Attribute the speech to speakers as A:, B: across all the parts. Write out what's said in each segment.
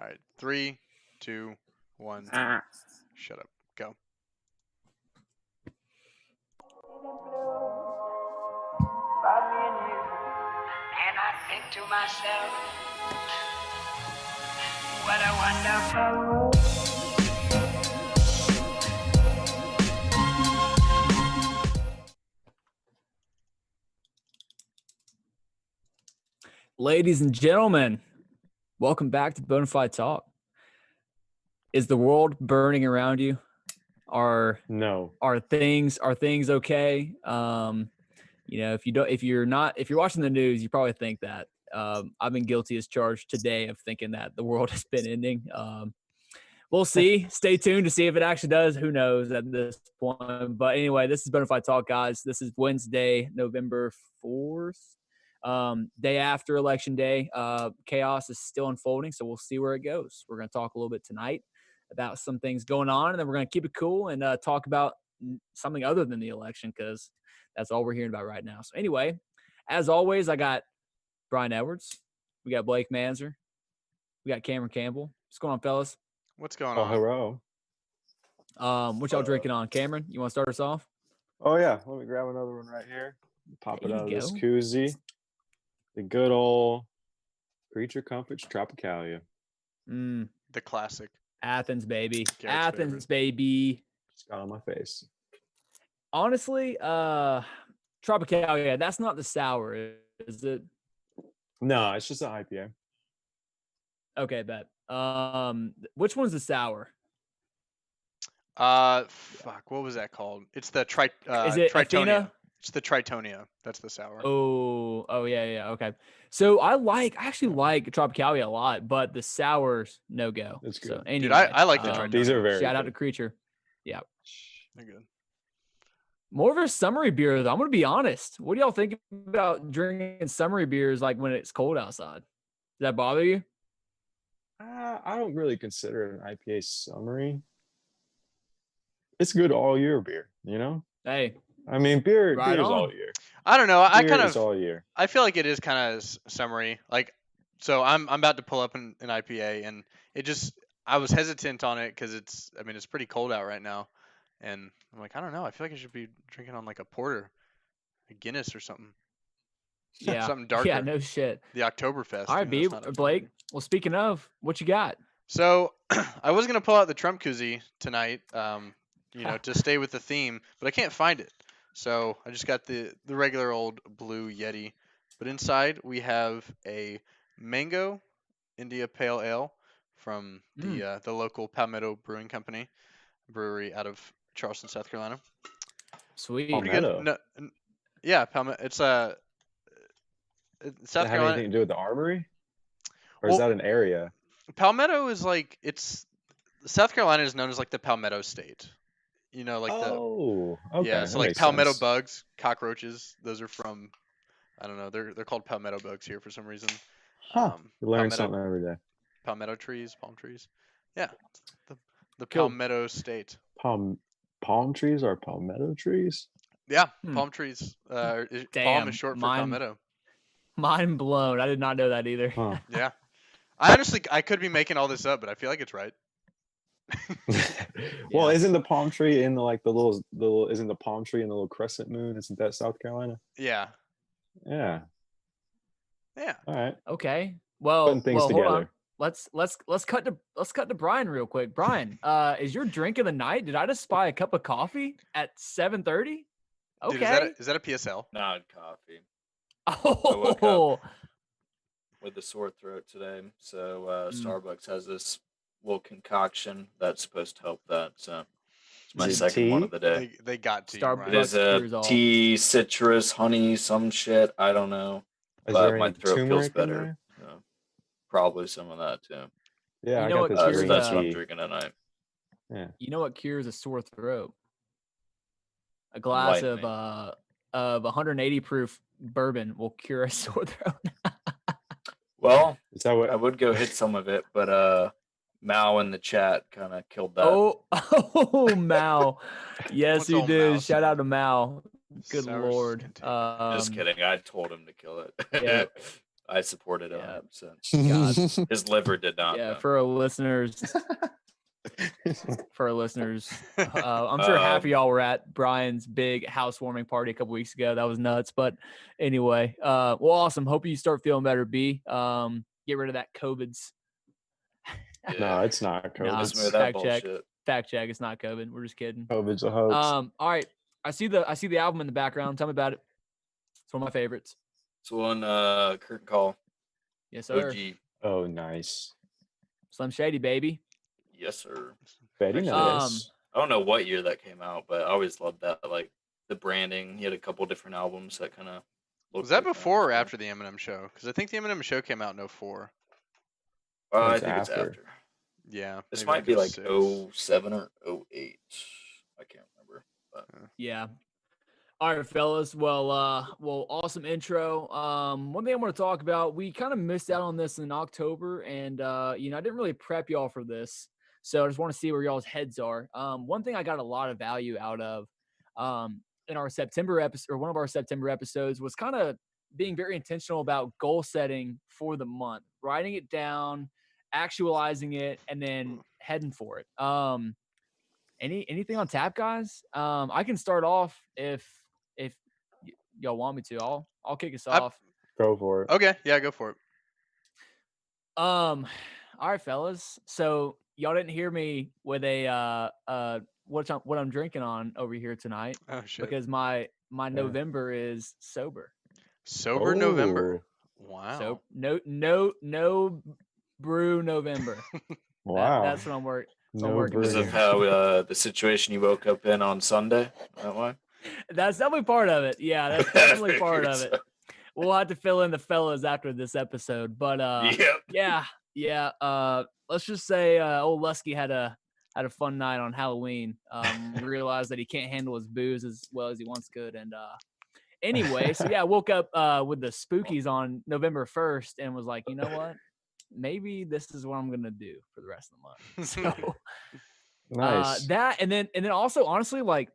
A: All right. 3, 2, 1. Shut up. Go.
B: And I think to myself, what a wonderful world.
C: Ladies and gentlemen, welcome back to Bonafide Talk. Is the world burning around you? Are things okay? If you're watching the news, you probably think that. I've been guilty as charged today of thinking that the world has been ending. We'll see. Stay tuned to see if it actually does. Who knows at this point? But anyway, this is Bonafide Talk, guys. This is Wednesday, November 4th. Day after Election Day. Chaos is still unfolding, so we'll see where it goes. We're going to talk a little bit tonight about some things going on, and then we're going to keep it cool and talk about something other than the election, because that's all we're hearing about right now. So anyway, as always, I got Brian Edwards. We got Blake Manzer. We got Cameron Campbell. What's going on, fellas?
A: What's going on?
D: Hello.
C: What y'all drinking on? Cameron, you want to start us off?
D: Oh, yeah. Let me grab another one right here. Pop it
C: There
D: out of
C: you
D: this
C: go.
D: koozie. The good old Creature Comforts Tropicalia.
A: The classic.
C: Athens, baby.
A: Garrett's
C: Athens, baby.
D: Just got on my face.
C: Honestly, Tropicalia, that's not the sour, is it?
D: No, it's just an IPA.
C: Okay, bet. Which one's the sour?
A: Fuck. What was that called? It's the
C: Is it
A: Tritonia.
C: Athena?
A: It's the Tritonia. That's the sour.
C: Oh, yeah. Okay. So I actually like Tropicalia a lot, but the sour's no go.
D: It's good.
C: So, anyway,
A: Dude, I like the Tritonia.
D: These are very
C: shout out
D: good.
C: to Creature. Yeah.
A: They're good.
C: More of a summery beer, though. I'm gonna be honest. What do y'all think about drinking summery beers like when it's cold outside? Does that bother you?
D: I don't really consider it an IPA summary. It's good all year beer, you know?
C: Hey,
D: I mean, beer
C: Right
D: is
C: on.
D: all year.
A: I don't know.
D: Beer is all year.
A: I feel like it is kind of summary. Like, so I'm about to pull up an IPA, and I was hesitant on it because it's pretty cold out right now, and I'm like, I don't know. I feel like I should be drinking on like a porter, a Guinness or something.
C: yeah,
A: Something darker.
C: yeah, no shit.
A: The Oktoberfest.
C: All right,
A: even though
C: B,
A: it's not
C: Blake.
A: Oktober.
C: Well, speaking of, what you got?
A: So I was gonna pull out the Trump koozie tonight, to stay with the theme, but I can't find it. So I just got the regular old blue Yeti. But inside we have a mango India Pale Ale from the local Palmetto Brewing Company brewery out of Charleston, South Carolina.
C: Sweet.
A: Pretty good.
D: Palmetto?
A: Yeah, Palmetto. It's
D: Does
A: South
D: that have
A: Carolina.
D: anything to do with the armory? Or is
A: Well,
D: that an area?
A: Palmetto is like South Carolina is known as like the Palmetto State. Like
D: Oh, okay.
A: yeah,
D: that
A: so like
D: makes
A: palmetto
D: sense.
A: bugs, cockroaches, those are from, I don't know, they're called palmetto bugs here for some reason.
D: Huh. You learn
A: palmetto,
D: something every day.
A: palmetto trees, palm trees. Yeah, the
C: Cool.
A: Palmetto State.
D: Palm trees are palmetto trees?
A: Yeah, palm trees. Palm
C: Damn,
A: is short for
C: mine-
A: palmetto.
C: Mind blown. I did not know that either.
D: Huh.
A: Yeah, I could be making all this up, but I feel like it's right.
D: Well,
C: Yeah.
D: isn't the palm tree in the little isn't the palm tree in the little crescent moon? Isn't that South Carolina?
A: Yeah,
D: Yeah.
A: yeah.
D: All right.
C: Okay. Well,
D: Putting things
C: hold on.
D: together.
C: Let's cut to Brian real quick. Brian, is your drink of the night? Did I just spy a cup of coffee at 7:30?
A: Dude,
C: Okay.
A: is that a PSL?
E: Not coffee. woke
C: Oh,
E: With a sore throat today, so Starbucks has this little concoction that's supposed to help that. So it's my
D: Is it
E: second one
D: tea?
E: of the day.
A: They got to.
C: Starbucks.
E: It is
C: cures
E: a
C: all.
E: tea, citrus, honey, some shit. I don't know,
D: Is
E: but
D: there
E: my
D: any
E: throat feels
D: turmeric in
E: better.
D: there?
E: So probably some of that too.
D: Yeah,
C: You
D: I
C: know
D: got
C: what
D: this
E: So
C: cures,
D: green
E: that's what I'm
D: tea.
E: drinking tonight.
D: Yeah.
C: you know what cures a sore throat? A glass
E: Enlighten
C: of 180 proof bourbon will cure a sore throat.
E: Well,
D: Is that what?
E: I would go hit some of it, but Mao in the chat kind of killed that.
C: Oh, Mao. Yes,
A: What's
C: he
A: old
C: did.
A: Mao
C: Shout out to
A: saying?
C: Mao. Good
A: Sour
C: Lord.
A: skin take.
E: Just kidding. I told him to kill it.
C: Yeah.
E: I supported him
C: Yeah.
E: since
C: God.
E: his liver did not.
C: Yeah,
E: though.
C: for our listeners, I'm sure half of y'all were at Brian's big housewarming party a couple weeks ago. That was nuts. But anyway, well, awesome. Hope you start feeling better, B. Get rid of that COVID's.
D: No, it's not COVID.
C: Nah,
E: Listen to that
C: fact check.
E: bullshit.
C: Fact check. It's not COVID. We're just kidding.
D: COVID's a hoax.
C: All right. I see the album in the background. Tell me about it. It's one of my favorites.
E: It's one Kurt Call.
C: Yes, sir.
E: OG.
D: Oh, nice.
C: Slim Shady, baby.
E: Yes, sir.
D: Very
E: Actually,
D: nice.
E: I don't know what year that came out, but I always loved that. Like the branding. He had a couple different albums that kind of.
A: Was that before or after the Eminem show? Because I think the Eminem show came out in 04.
E: I
D: It's
E: think it's
D: after.
E: after.
A: Yeah.
E: This
A: maybe
E: might be like
A: 06.
E: 07 or 08. I can't remember. But.
C: Yeah. All right, fellas. Well, awesome intro. One thing I want to talk about, we kind of missed out on this in October, and I didn't really prep y'all for this, so I just want to see where y'all's heads are. One thing I got a lot of value out of, in our September episode, or one of our September episodes, was kind of being very intentional about goal setting for the month, writing it down, actualizing it, and then heading for it. Anything on tap, guys? I can start off if y'all want me to. I'll kick us off.
D: Go for it.
A: Okay, yeah, go for it.
C: All right, fellas. So y'all didn't hear me with a what I'm drinking on over here tonight
A: Oh shit.
C: because my November is sober.
A: Sober November. Wow.
C: So no brew November.
D: Wow.
C: That's what I'm working.
D: No
C: working
E: Because
C: with
E: of
C: here.
E: how the situation you woke up in on Sunday. That why?
C: That's definitely part of it. Yeah, that's definitely part of it. We'll have to fill in the fellas after this episode. But
E: Yep.
C: yeah. Let's just say old Lusky had a fun night on Halloween. Realized that he can't handle his booze as well as he once could. And anyway, so yeah, I woke up with the spookies on November 1st and was like, you know what? Maybe this is what I'm gonna do for the rest of the month. So
D: Nice.
C: that and then also honestly, like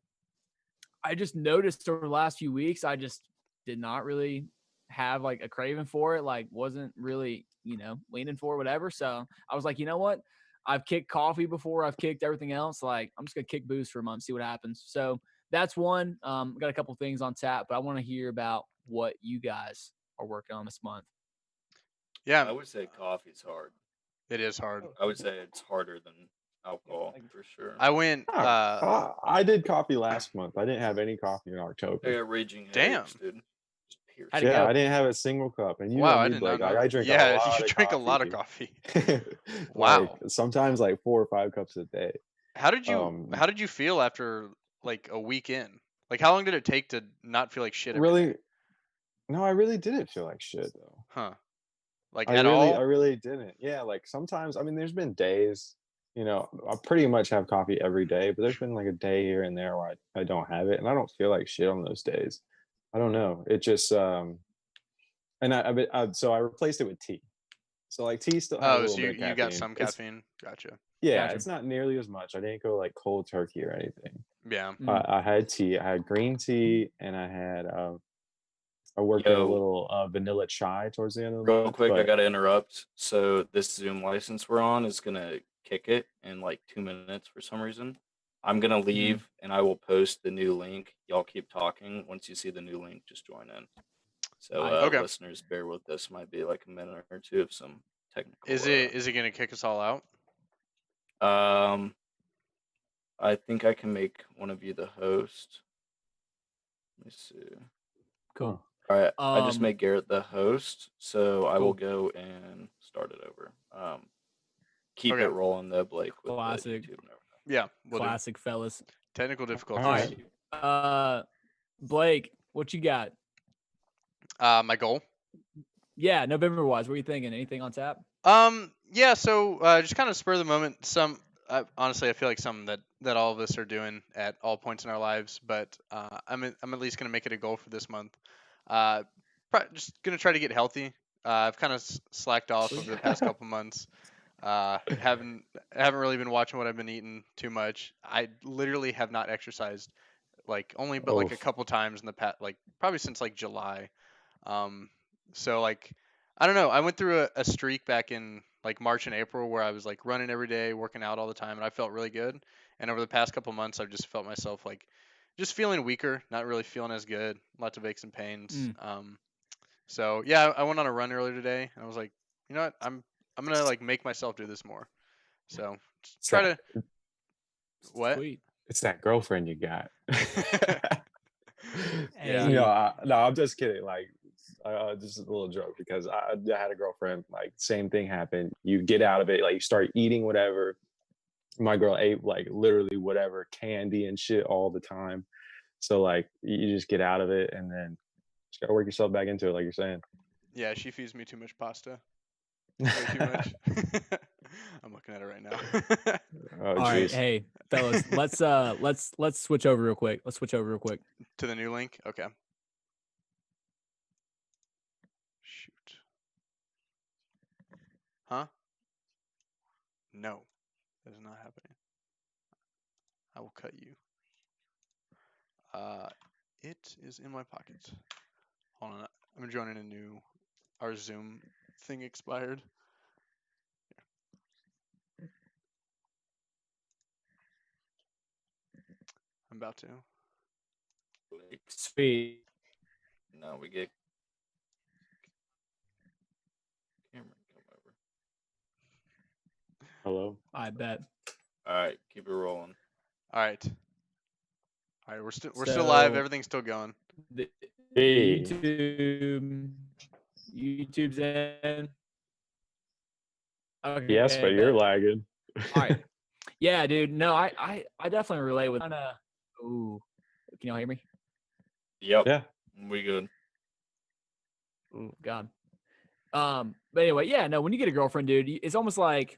C: I just noticed over the last few weeks, I just did not really have like a craving for it, like wasn't really, leaning for whatever. So I was like, you know what? I've kicked coffee before, I've kicked everything else. Like I'm just gonna kick booze for a month, see what happens. So that's one. Got a couple things on tap, but I want to hear about what you guys are working on this month.
A: Yeah,
E: I would say coffee's hard.
A: it is hard.
E: I would say it's harder than alcohol for sure.
A: I went.
D: I did coffee last month. I didn't have any coffee in
E: I
D: October.
E: got raging
A: Damn.
E: headaches, dude. Just piercing.
C: How'd it
D: Yeah,
C: go?
D: I didn't have a single cup. And you
A: Wow,
D: know
A: I
D: me,
A: did
D: Blake.
A: not know.
D: I drink
A: Yeah,
D: a lot
A: you
D: of
A: drink a lot of
D: coffee.
A: coffee. Wow.
D: Like, sometimes like 4 or 5 cups a day.
A: How did you feel after like a week in? Like how long did it take to not feel like shit?
D: Really? No, I really didn't feel like shit though.
A: Huh. Like
D: I
A: at
D: really,
A: all?
D: I really didn't. Yeah, like sometimes. I mean, there's been days. I pretty much have coffee every day, but there's been like a day here and there where I don't have it, and I don't feel like shit on those days. I don't know. It just and so I replaced it with tea. So like tea still has a
A: Oh,
D: little
A: so
D: bit of
A: you
D: caffeine.
A: got some caffeine. Gotcha.
D: Yeah,
C: Gotcha.
D: it's not nearly as much. I didn't go like cold turkey or anything.
A: Yeah.
D: I had tea. I had green tea, and I worked in a little vanilla chai towards the end of the
E: Real
D: month.
E: quick, I
D: but-
E: gotta interrupt. So this Zoom license we're on is gonna kick it in like 2 minutes for some reason. I'm gonna leave and I will post the new link. Y'all keep talking. Once you see the new link, just join in. So
A: Okay.
E: listeners, bear with this. Might be like a minute or two of some technical.
A: Is it gonna kick us all out?
E: I think I can make one of you the host. Let me see.
C: Cool.
E: All right, I just
C: Um,
E: made Garrett the host, so I will
C: cool.
E: go and start it over. Keep
A: Okay.
E: it rolling though, Blake. With
C: Classic.
E: The YouTube and everything.
A: Yeah. We'll do.
C: Classic fellas.
A: Technical difficulties.
C: All right. Blake, what you got?
A: My goal.
C: Yeah, November wise, what are you thinking? Anything on tap?
A: Yeah. So just kind of spur of the moment. Honestly, I feel like some that all of us are doing at all points in our lives. But I'm at least gonna make it a goal for this month. Just gonna try to get healthy. I've kind of slacked off over the past couple months. Haven't really been watching what I've been eating too much. I literally have not exercised like a
D: Oof.
A: couple times in the past, like probably since like July. So like I don't know. I went through a streak back in like March and April where I was like running every day, working out all the time, and I felt really good. And over the past couple months, I've just felt myself like just feeling weaker, not really feeling as good, lots of aches and pains.
C: Mm.
A: So yeah, I went on a run earlier today, and I was like, you know what, I'm gonna like make myself do this more. So just
D: It's
A: try
D: that,
A: to what?
C: Sweet.
D: it's that girlfriend you got.
A: Yeah.
C: Hey.
D: No, I'm just kidding. Like, just a little joke because I had a girlfriend. Like, same thing happened. You get out of it, like you start eating whatever. My girl ate like literally whatever candy and shit all the time. So like, you just get out of it, and then just gotta work yourself back into it, like you're saying.
A: Yeah, she feeds me too much pasta. Way too much. I'm looking at it right now.
D: Oh,
C: All right,
D: jeez.
C: hey fellas, let's switch over real quick. Let's switch over real quick.
A: To the new link? Okay. Shoot. Huh? No. That is not happening. I will cut you. It is in my pocket. Hold on. I'm joining a new. Our Zoom thing expired. I'm about to.
C: Sweet.
E: No, we get Cameron come over.
D: Hello.
C: I bet.
E: All right, keep it rolling.
A: All right. All right. We're still live.
C: So-
A: Everything's still going.
C: The
D: Hey.
C: YouTube's in. Okay.
D: Yes, but you're lagging.
C: All right. Yeah, dude. No, I definitely relate with. Ooh, can y'all hear me?
E: Yep.
D: Yeah.
E: We good.
C: Ooh, God. But anyway, yeah. No, when you get a girlfriend, dude, it's almost like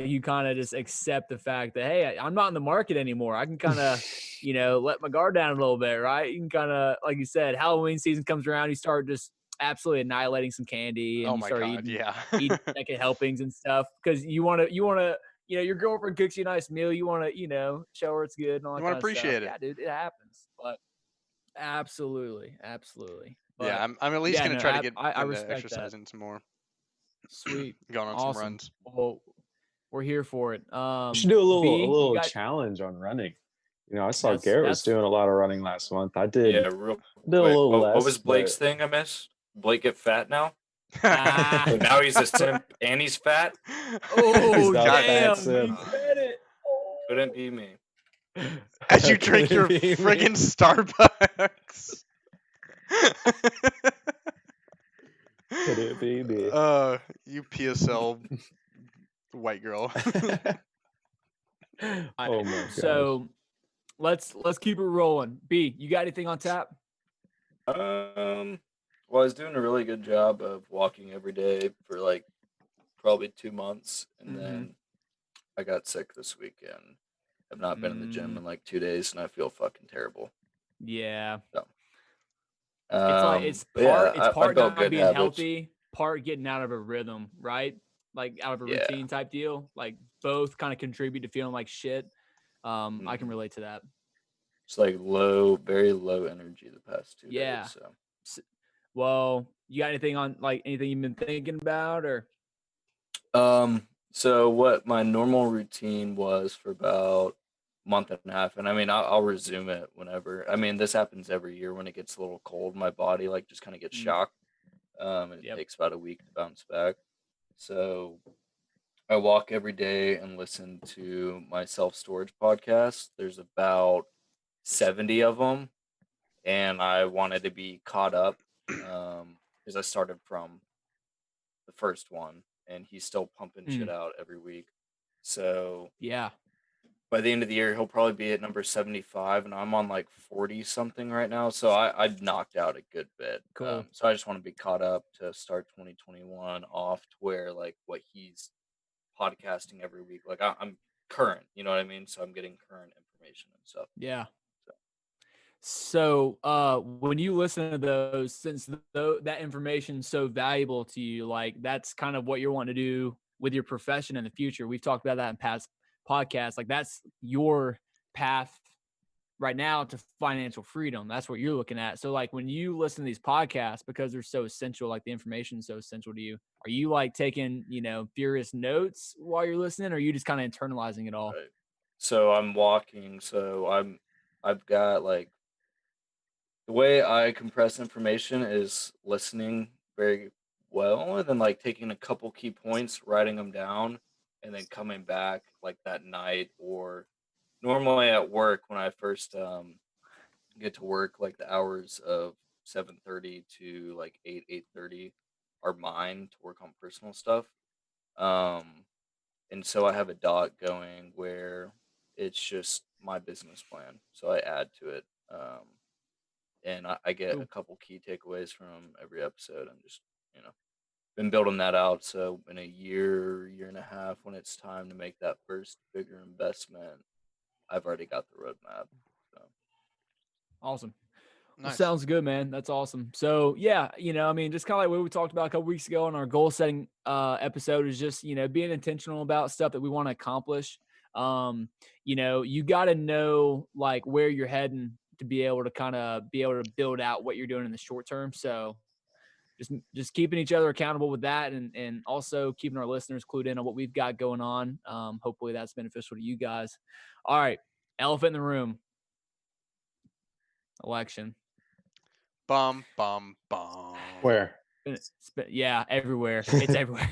C: you kind of just accept the fact that hey, I'm not in the market anymore. I can kind of let my guard down a little bit, right? You can kind of, like you said, Halloween season comes around, you start just absolutely annihilating some candy, and
A: Oh
C: you
A: my
C: start
A: God. Yeah.
C: eating second helpings and stuff because you want to your girlfriend cooks you a nice meal, you want to show her it's good and all that
A: You wanna
C: kind of stuff.
A: appreciate it.
C: Yeah, dude, it happens. But absolutely.
A: Yeah.
C: But
A: I'm at least
C: yeah,
A: gonna
C: no,
A: try to get
C: I
A: into
C: respect that.
A: exercising some more.
C: Sweet.
A: Going on some
C: Awesome.
A: runs.
C: Well, we're here for it.
D: You should do a
C: B, you
D: little
C: got
D: challenge on running. I saw
C: that's
D: Garrett was
C: that's
D: doing a lot of running last month. I did
E: Yeah, real
D: did a
E: quick.
D: little
E: What
D: less,
E: was Blake's
D: but
E: thing I missed? Blake get fat now?
C: ah,
E: So now he's a simp and he's fat?
C: oh
D: the
A: God,
D: fat
C: damn,
D: simp.
C: you said it.
E: Couldn't be me.
A: as you drink your
D: Couldn't be me.
A: friggin' Starbucks.
D: Couldn't be me.
A: You PSL white girl.
D: Oh my gosh.
C: So let's keep it rolling. B, you got anything on tap?
E: Well, I was doing a really good job of walking every day for like probably 2 months, and then I got sick this weekend. I've not been in the gym in like 2 days, and I feel fucking terrible.
C: Yeah.
E: So,
C: It's like it's
E: but yeah,
C: part
E: I built
C: not
E: good
C: being
E: habits.
C: healthy, part getting out of a rhythm, right? Like out of a routine type deal. Like both kind of contribute to feeling like shit. I can relate to that.
E: It's like very low energy the past 2
C: Yeah.
E: days. So,
C: Well, you got anything on anything you've been thinking about or?
E: so what my normal routine was for about a month and a half, and I mean I'll resume it whenever. I mean this happens every year when it gets a little cold. My body like just kind of gets shocked. And it takes about a week to bounce back. So I walk every day and listen to my self-storage podcast. There's about 70 of them, and I wanted to be caught up because I started from the first one, and he's still pumping shit out every week. So
C: Yeah.
E: by the end of the year, he'll probably be at number 75, and I'm on like 40 something right now. So I knocked out a good bit.
C: Cool.
E: So I just want to be caught up to start 2021 off to where like what he's podcasting every week. Like I'm current, you know what I mean? So I'm getting current information and stuff.
C: Yeah. So when you listen to those, since that information's so valuable to you, like that's kind of what you're wanting to do with your profession in the future. We've talked about that in past podcasts. Like that's your path right now to financial freedom. That's what you're looking at. So like when you listen to these podcasts, because they're so essential, like the information is so essential to you, are you like taking, furious notes while you're listening, or are you just kind of internalizing it all?
E: Right. So I'm walking. I've got like the way I compress information is listening very well, and then like taking a couple key points, writing them down, and then coming back like that night or normally at work when I first get to work, like the hours of 7:30 to like 8:30 are mine to work on personal stuff. Um, and so I have a doc going where it's just my business plan. So I add to it. And I get a
C: Cool.
E: couple key takeaways from every episode. I'm just, you know, been building that out. So in a year and a half, when it's time to make that first bigger investment, I've already got the roadmap. So
C: Awesome. Well,
A: Nice.
C: sounds good, man. That's awesome. So yeah, just kind of like what we talked about a couple weeks ago on our goal setting episode is just, being intentional about stuff that we want to accomplish. You got to know like where you're heading to be able to build out what you're doing in the short term. So just keeping each other accountable with that, and also keeping our listeners clued in on what we've got going on. Hopefully that's beneficial to you guys. All right. Elephant in the room. Election.
A: Bum bum bum.
D: Where?
C: Yeah, everywhere. It's everywhere.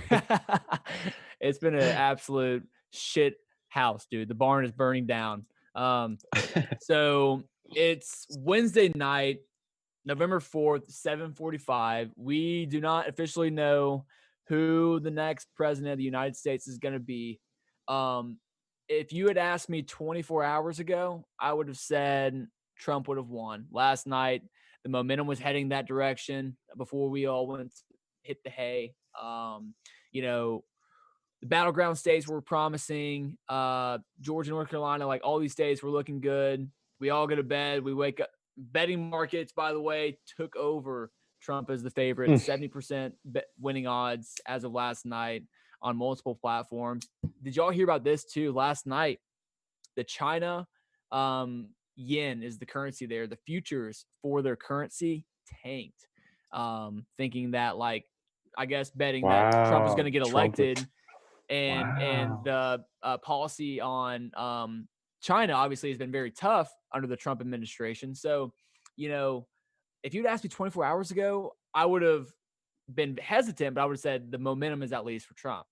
C: It's been an absolute shit house, dude. The barn is burning down. So it's Wednesday night, November 4th, 7:45. We do not officially know who the next president of the United States is going to be. If you had asked me 24 hours ago, I would have said Trump would have won. Last night, the momentum was heading that direction before we all went to hit the hay. The battleground states were promising. Georgia, North Carolina, like all these states were looking good. We all go to bed. We wake up. Betting markets, by the way, took over Trump as the favorite. 70% winning odds as of last night on multiple platforms. Did y'all hear about this too? Last night, the China yen is the currency there. The futures for their currency tanked, thinking that betting that Trump was going to get elected. And the policy on China obviously has been very tough under the Trump administration. So, if you'd asked me 24 hours ago, I would have been hesitant, but I would have said the momentum is at least for Trump.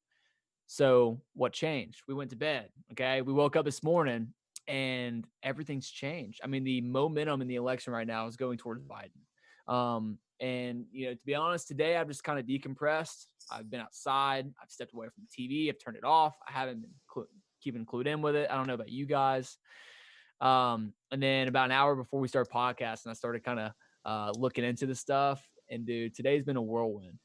C: So what changed? We went to bed. Okay. We woke up this morning and everything's changed. I mean, the momentum in the election right now is going towards Biden. And, to be honest, today I've just kind of decompressed. I've been outside. I've stepped away from the TV. I've turned it off. I haven't been keeping clued in with it. I don't know about you guys. And then about an hour before we started podcasting, I started kind of looking into the stuff. And dude, today's been a whirlwind.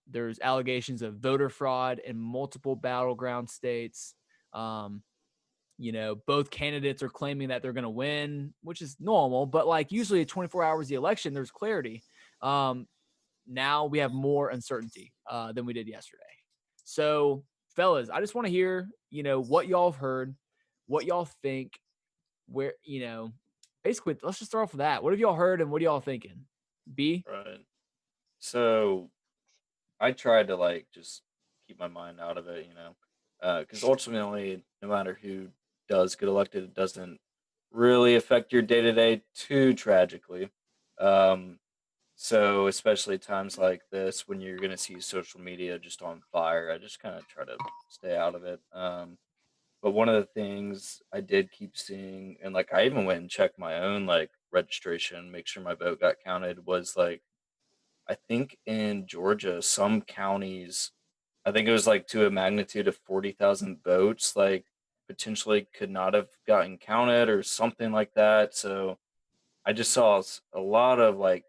C: There's allegations of voter fraud in multiple battleground states. Both candidates are claiming that they're going to win, which is normal, but like usually at 24 hours of the election, there's clarity. Now we have more uncertainty than we did yesterday. So, fellas, I just want to hear, what y'all have heard, what y'all think, where, basically, let's just start off with that. What have y'all heard and what are y'all thinking? B?
E: right. So I tried to like just keep my mind out of it, because ultimately, no matter who does get elected, it doesn't really affect your day to day too tragically. So especially times like this when you're gonna see social media just on fire, I just kind of try to stay out of it. But one of the things I did keep seeing, and like I even went and checked my own like registration, make sure my vote got counted, was like I think in Georgia, some counties, I think it was like to a magnitude of 40,000 votes, like potentially could not have gotten counted or something like that. So I just saw a lot of like,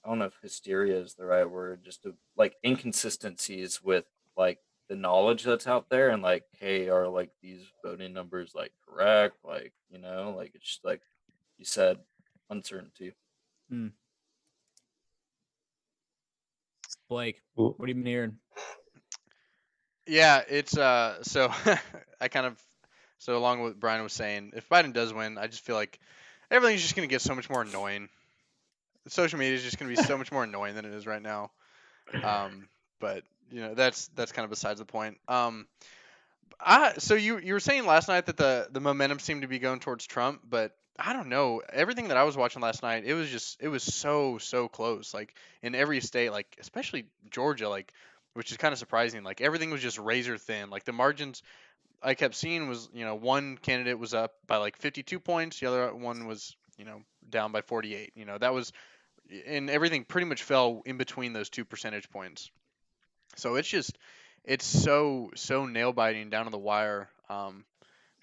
E: I don't know if hysteria is the right word, just like inconsistencies with like the knowledge that's out there and like, hey, are like these voting numbers like correct? Like, like it's just like you said, uncertainty.
C: Blake, what have you been hearing?
A: Yeah, it's so I kind of So along with what Brian was saying, if Biden does win, I just feel like everything's just gonna get so much more annoying. Social media is just gonna be so much more annoying than it is right now. Um, but that's kind of besides the point. So you were saying last night that the momentum seemed to be going towards Trump, but I don't know. Everything that I was watching last night, it was so close. Like in every state, like especially Georgia, like which is kind of surprising. Like everything was just razor thin. Like the margins I kept seeing was, one candidate was up by like 52 points, the other one was, down by 48. That was and everything pretty much fell in between those 2 percentage points. So it's so nail biting down to the wire.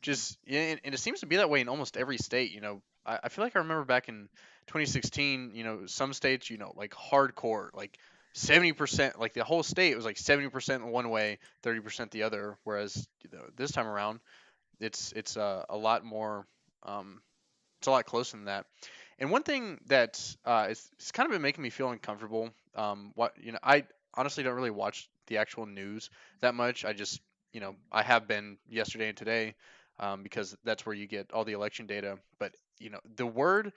A: Just yeah, and it seems to be that way in almost every state. I feel like I remember back in 2016. Some states, like hardcore, like 70%, like the whole state was like 70% one way, 30% the other. Whereas this time around, it's a lot more. It's a lot closer than that. And one thing that it's kind of been making me feel uncomfortable. I honestly don't really watch the actual news that much. I just, I have been yesterday and today, because that's where you get all the election data. But the word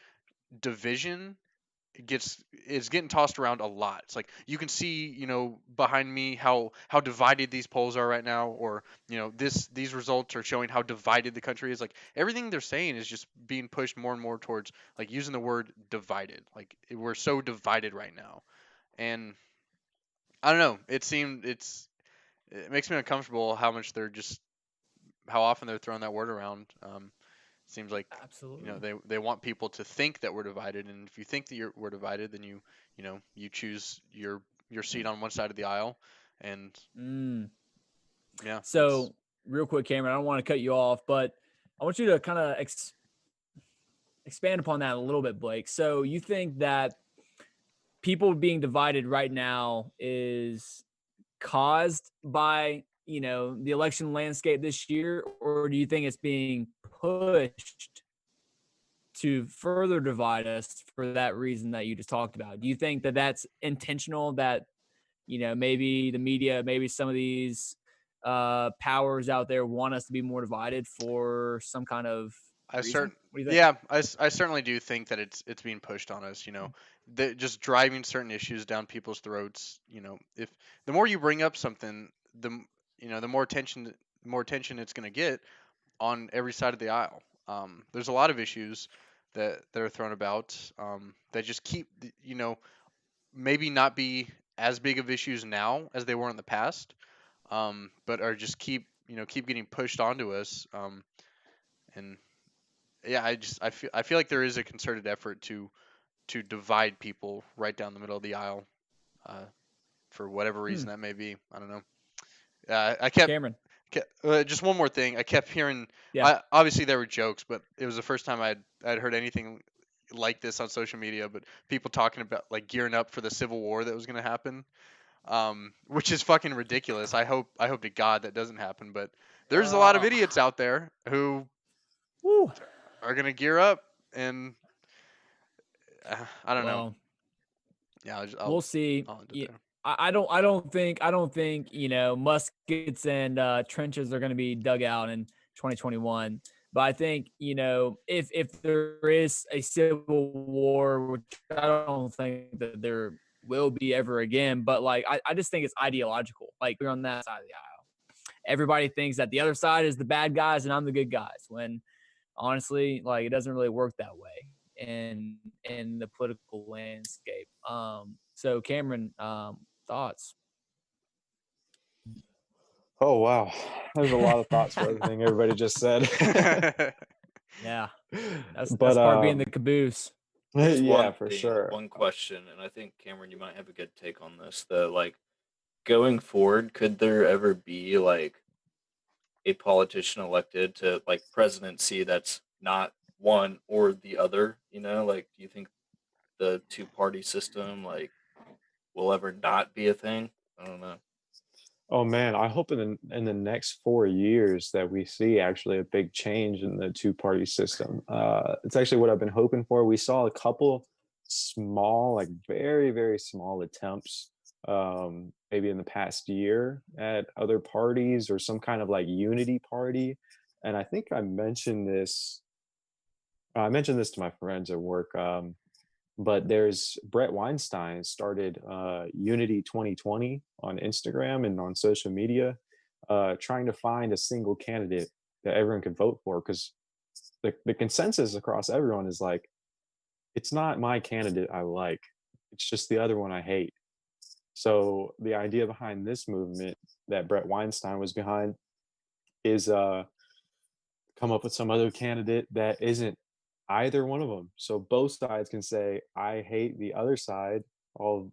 A: division is getting tossed around a lot. It's like you can see, behind me how divided these polls are right now, or these results are showing how divided the country is. Like everything they're saying is just being pushed more and more towards like using the word divided. Like we're so divided right now, and I don't know. It makes me uncomfortable how much they're just how often they're throwing that word around. Seems like
C: Absolutely.
A: they want people to think that we're divided, and if you think that we're divided, then you choose your seat on one side of the aisle, and
C: Mm.
A: yeah, it's
C: So, real quick, Cameron, I don't want to cut you off, but I want you to kind of expand upon that a little bit, Blake. So, you think that people being divided right now is caused by, the election landscape this year, or do you think it's being pushed to further divide us for that reason that you just talked about? Do you think that that's intentional, that maybe the media, maybe some of these powers out there want us to be more divided for some kind of
A: I
C: reason?
A: certain
C: What do you think?
A: yeah, I certainly do think that it's being pushed on us. Just driving certain issues down people's throats. If the more you bring up something, the more attention it's going to get on every side of the aisle. There's a lot of issues that are thrown about, that just keep, maybe not be as big of issues now as they were in the past, but are just keep getting pushed onto us. And yeah, I feel like there is a concerted effort to divide people right down the middle of the aisle, uh, for whatever
C: Hmm.
A: reason that may be. I don't know. I kept
C: Cameron.
A: Just one more thing. I kept hearing.
C: Yeah.
A: Obviously, there were jokes, but it was the first time I'd heard anything like this on social media. But people talking about like gearing up for the Civil War that was going to happen, which is fucking ridiculous. I hope to God that doesn't happen. But there's a lot of
C: Uh,
A: idiots out there who
C: whew.
A: are going to gear up, and I don't know.
C: Well,
A: Yeah,
C: we'll see.
A: I'll end it
C: Yeah,
A: there.
C: I don't think muskets and trenches are going to be dug out in 2021. But I think if there is a civil war, which I don't think that there will be ever again, but like I just think it's ideological. Like we're on that side of the aisle. Everybody thinks that the other side is the bad guys and I'm the good guys. When honestly, like it doesn't really work that way in the political landscape. So Cameron, thoughts?
D: Oh wow, there's a lot of thoughts for everything everybody just said.
C: Yeah, that's
D: But
C: part of being the caboose.
E: There's
D: yeah,
E: one
D: for
E: thing,
D: sure.
E: one question, and I think Cameron, you might have a good take on this. Like going forward, could there ever be like a politician elected to like presidency that's not one or the other? Like do you think the two-party system like will ever not be a thing? I don't know.
D: Oh man, I hope in the next 4 years that we see actually a big change in the two-party system. It's actually what I've been hoping for. We saw a couple small, like very, very small attempts, maybe in the past year at other parties or some kind of like unity party. and I think I mentioned this. I mentioned this to my friends at work. But there's Brett Weinstein started Unity 2020 on Instagram and on social media, trying to find a single candidate that everyone can vote for. Because the consensus across everyone is like, it's not my candidate I like, it's just the other one I hate. So the idea behind this movement that Brett Weinstein was behind is come up with some other candidate that isn't either one of them. So both sides can say, I hate the other side, all,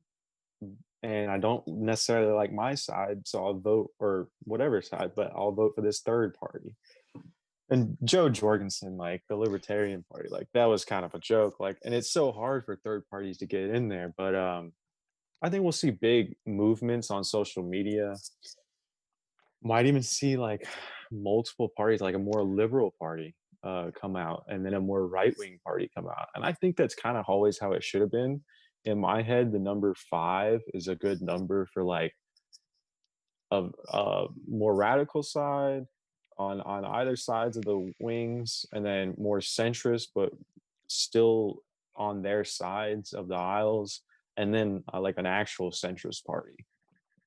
D: and I don't necessarily like my side, so I'll vote or whatever side, but I'll vote for this third party. And Joe Jorgensen, like the Libertarian Party, like that was kind of a joke. Like, and it's so hard for third parties to get in there. But I think we'll see big movements on social media. Might even see like multiple parties, like a more liberal party come out, and then a more right wing party come out. And I think that's kind of always how it should have been. In my head, the number 5 is a good number for like a more radical side on either sides of the wings, and then more centrist, but still on their sides of the aisles, and then like an actual centrist party.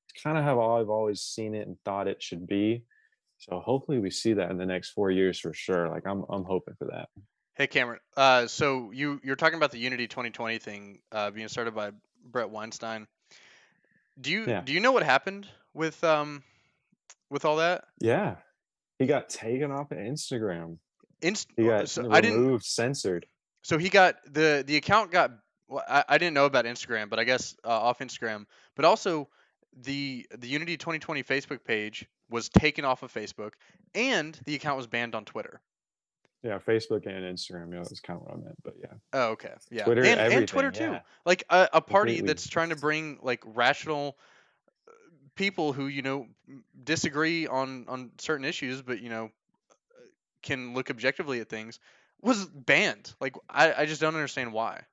D: It's kind of how I've always seen it and thought it should be. So hopefully we see that in the next 4 years for sure. Like I'm hoping for that.
A: Hey Cameron, so you're talking about the Unity 2020 thing being started by Brett Weinstein.
D: Yeah.
A: Do you know what happened with all that?
D: Yeah. He got taken off of Instagram.
A: Inst-
D: He got
A: so I didn't.
D: removed, censored.
A: So he got the account got. Well, I didn't know about Instagram, but I guess off Instagram. But also, the Unity 2020 Facebook page was taken off of Facebook, and the account was banned on Twitter.
D: Yeah, Facebook and Instagram. Yeah, that's kind of what I meant. But yeah,
A: Oh, okay, yeah,
D: Twitter,
A: and
D: everything.
A: Twitter too.
D: Yeah,
A: Like a party
D: completely.
A: that's trying to bring like rational people who disagree on certain issues, but can look objectively at things, was banned. Like I just don't understand why.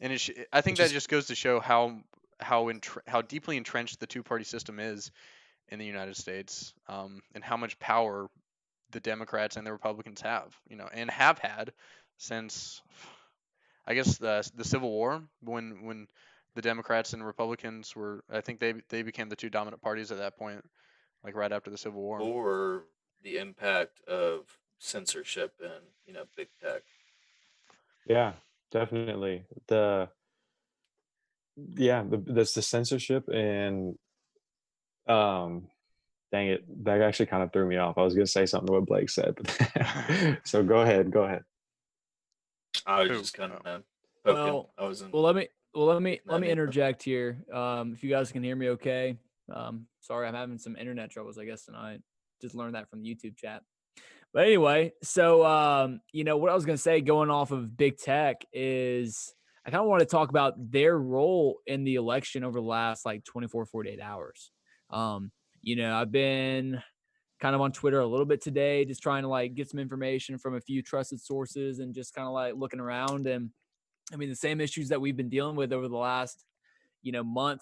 A: And I think
D: It's
A: that
D: just
A: just goes to show how deeply entrenched the two-party system is in the United States, and how much power the Democrats and the Republicans have, and have had since, I guess, the Civil War, when the Democrats and Republicans were, I think they became the two dominant parties at that point, like right after the Civil War.
E: Or the impact of censorship and big tech.
D: yeah, definitely there's the censorship and dang it, that actually kind of threw me off. I was gonna say something to what Blake said, but so go ahead.
E: I was
A: Who?
E: just kind of poking.
C: Well,
E: I wasn't.
C: let me
E: Neither.
C: interject here. If you guys can hear me okay. Sorry, I'm having some internet troubles, I guess, tonight. Just learned that from the YouTube chat. But anyway, so what I was gonna say, going off of big tech, is I kind of want to talk about their role in the election over the last like 24, 48 hours. I've been kind of on Twitter a little bit today, just trying to like get some information from a few trusted sources and just kind of like looking around. And I mean, the same issues that we've been dealing with over the last,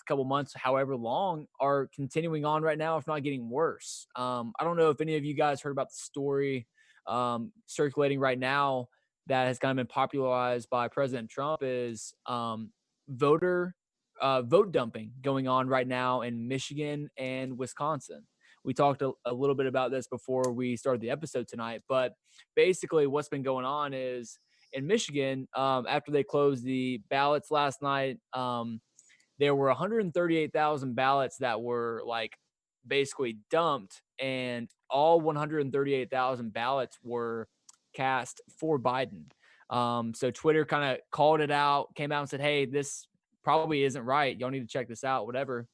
C: couple months, however long, are continuing on right now, if not getting worse. I don't know if any of you guys heard about the story circulating right now that has kind of been popularized by President Trump, is vote dumping going on right now in Michigan and Wisconsin. We talked a little bit about this before we started the episode tonight, but basically what's been going on is in Michigan, after they closed the ballots last night, there were 138,000 ballots that were like basically dumped, and all 138,000 ballots were cast for Biden. So Twitter kind of called it out, came out and said, hey, this probably isn't right. Y'all need to check this out, whatever.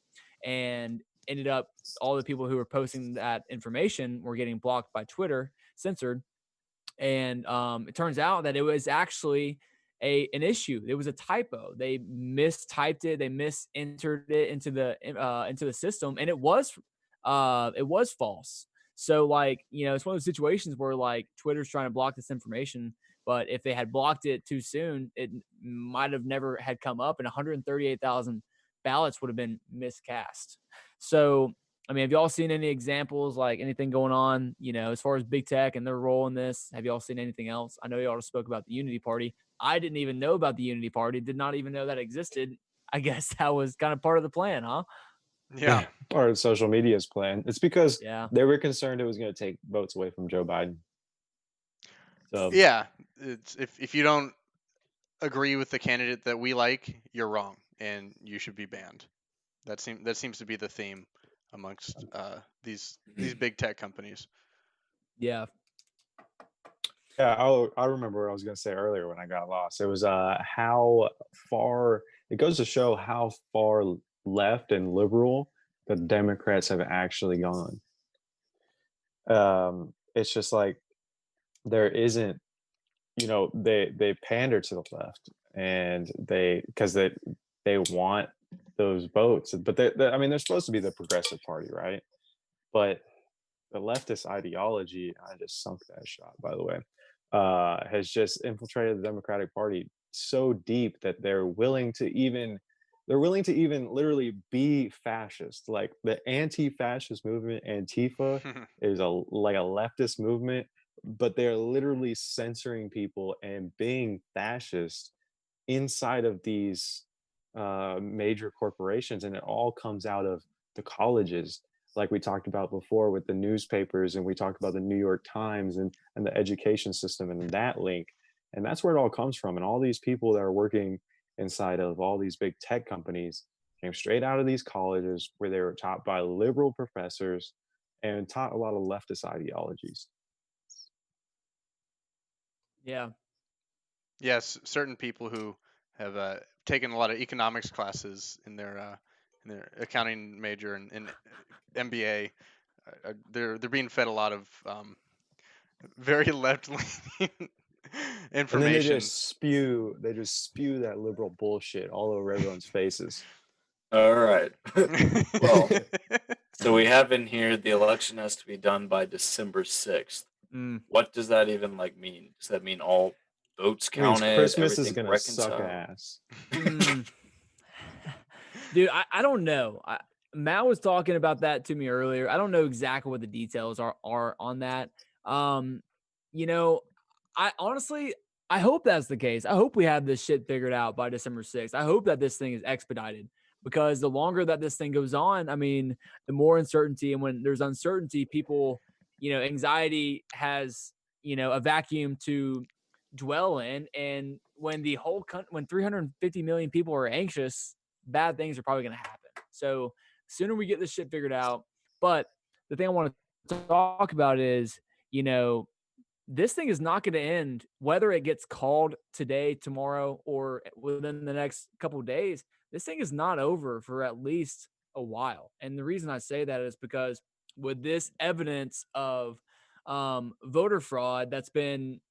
C: And ended up all the people who were posting that information were getting blocked by Twitter, censored. And it turns out that it was actually an issue. It was a typo. They mistyped it. They misentered it into the system, and it was false. So like, it's one of those situations where like Twitter's trying to block this information, but if they had blocked it too soon, it might have never had come up, and 138,000 ballots would have been miscast. So I mean, have y'all seen any examples, like anything going on, as far as big tech and their role in this? Have y'all seen anything else? I know y'all just spoke about the Unity Party. I didn't even know about the Unity Party, did not even know that existed. I guess that was kind of part of the plan, huh?
A: Yeah.
D: Part of social media's plan. It's because
C: Yeah.
D: they were concerned it was going to take votes away from Joe Biden. So
A: Yeah. It's if you don't agree with the candidate that we like, you're wrong and you should be banned. That seems to be the theme amongst these big tech companies.
C: Yeah.
D: yeah, I remember what I was going to say earlier when I got lost. It was how far it goes to show how far left and liberal the Democrats have actually gone. It's just like there isn't, they pander to the left, and they want those votes, but I mean, they're supposed to be the progressive party, right? But the leftist ideology, I just sunk that shot, by the way, has just infiltrated the Democratic Party so deep that they're willing to even literally be fascist. Like the anti-fascist movement, Antifa, is like a leftist movement, but they're literally censoring people and being fascist inside of these major corporations, and it all comes out of the colleges, like we talked about before with the newspapers, and we talked about the New York Times and the education system and that link. And that's where it all comes from. And all these people that are working inside of all these big tech companies came straight out of these colleges where they were taught by liberal professors and taught a lot of leftist ideologies.
C: Yeah.
A: Yes, certain people who have taken a lot of economics classes in their accounting major and MBA, they're being fed a lot of very left leaning
D: And then
A: information.
D: they just spew that liberal bullshit all over everyone's faces.
E: All right. Well, so we have in here the election has to be done by December 6th. What does that even mean? Does that mean all votes
D: It means
E: counted?
D: Christmas is
E: everything
D: gonna suck
E: reconciled?
D: ass.
C: Dude, I don't know. Matt was talking about that to me earlier. I don't know exactly what the details are on that. I honestly, I hope that's the case. I hope we have this shit figured out by December 6th. I hope that this thing is expedited, because the longer that this thing goes on, I mean, the more uncertainty. And when there's uncertainty, people, anxiety has, a vacuum to dwell in. And when when 350 million people are anxious, bad things are probably going to happen. So sooner we get this shit figured out. But the thing I want to talk about is, this thing is not going to end, whether it gets called today, tomorrow, or within the next couple of days. This thing is not over for at least a while. And the reason I say that is because with this evidence of voter fraud that's been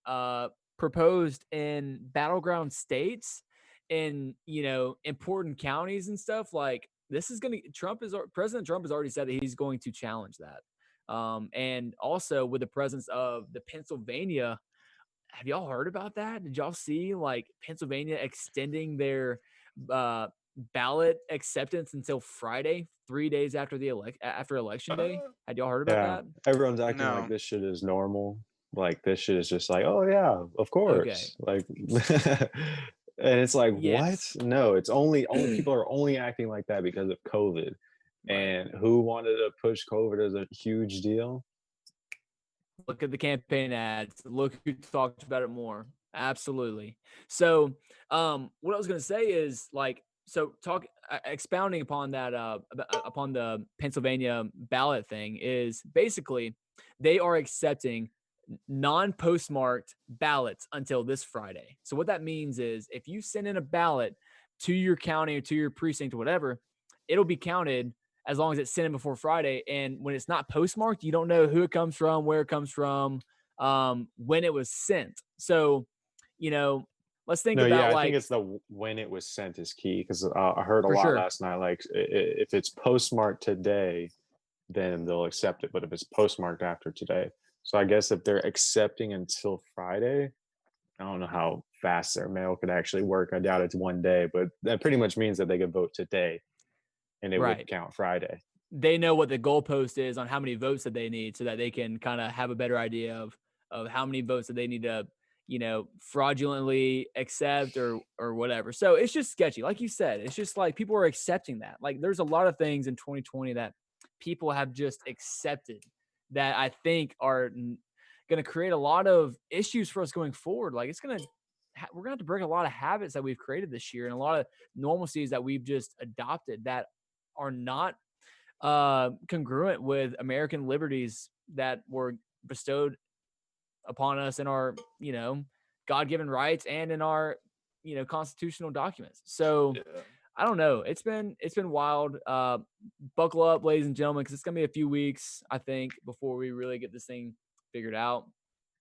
C: proposed in battleground states, in important counties and stuff, like this is going to President Trump has already said that he's going to challenge that. And also with the presence of the Pennsylvania, have y'all heard about that? Did y'all see Pennsylvania extending their ballot acceptance until Friday, 3 days after after election day? Had y'all heard about
D: Yeah,
C: that?
D: everyone's acting like
A: No.
D: this shit is normal. Like this shit is just like, oh yeah, of course. Like, and it's like,
C: Yes.
D: what? No, it's only people are only acting like that because of COVID.
C: Right.
D: And who wanted to push COVID as a huge deal?
C: Look at the campaign ads. Look who talked about it more. Absolutely. So, what I was going to say is expounding upon that, upon the Pennsylvania ballot thing, is basically they are accepting non-postmarked ballots until this Friday. So what that means is if you send in a ballot to your county or to your precinct or whatever, it'll be counted as long as it's sent in before Friday. And when it's not postmarked, you don't know who it comes from, where it comes from, when it was sent. So, let's think
D: No, yeah,
C: about
D: I think it's the when it was sent is key, because I heard a
C: for
D: lot
C: sure.
D: last night. Like, if it's postmarked today, then they'll accept it. But if it's postmarked after today, so I guess if they're accepting until Friday, I don't know how fast their mail could actually work. I doubt it's one day, but that pretty much means that they could vote today, and it would
C: Right.
D: count Friday.
C: they know what the goalpost is on how many votes that they need, so that they can kind of have a better idea of how many votes that they need to, fraudulently accept or whatever. So it's just sketchy. Like you said, it's just like people are accepting that. Like there's a lot of things in 2020 that people have just accepted that I think are going to create a lot of issues for us going forward. Like it's going to we're going to have to break a lot of habits that we've created this year and a lot of normalcies that we've just adopted that are not congruent with American liberties that were bestowed upon us in our, God-given rights and in our, constitutional documents. So
E: Yeah.
C: I don't know. It's been wild. Buckle up, ladies and gentlemen, because it's gonna be a few weeks, I think, before we really get this thing figured out.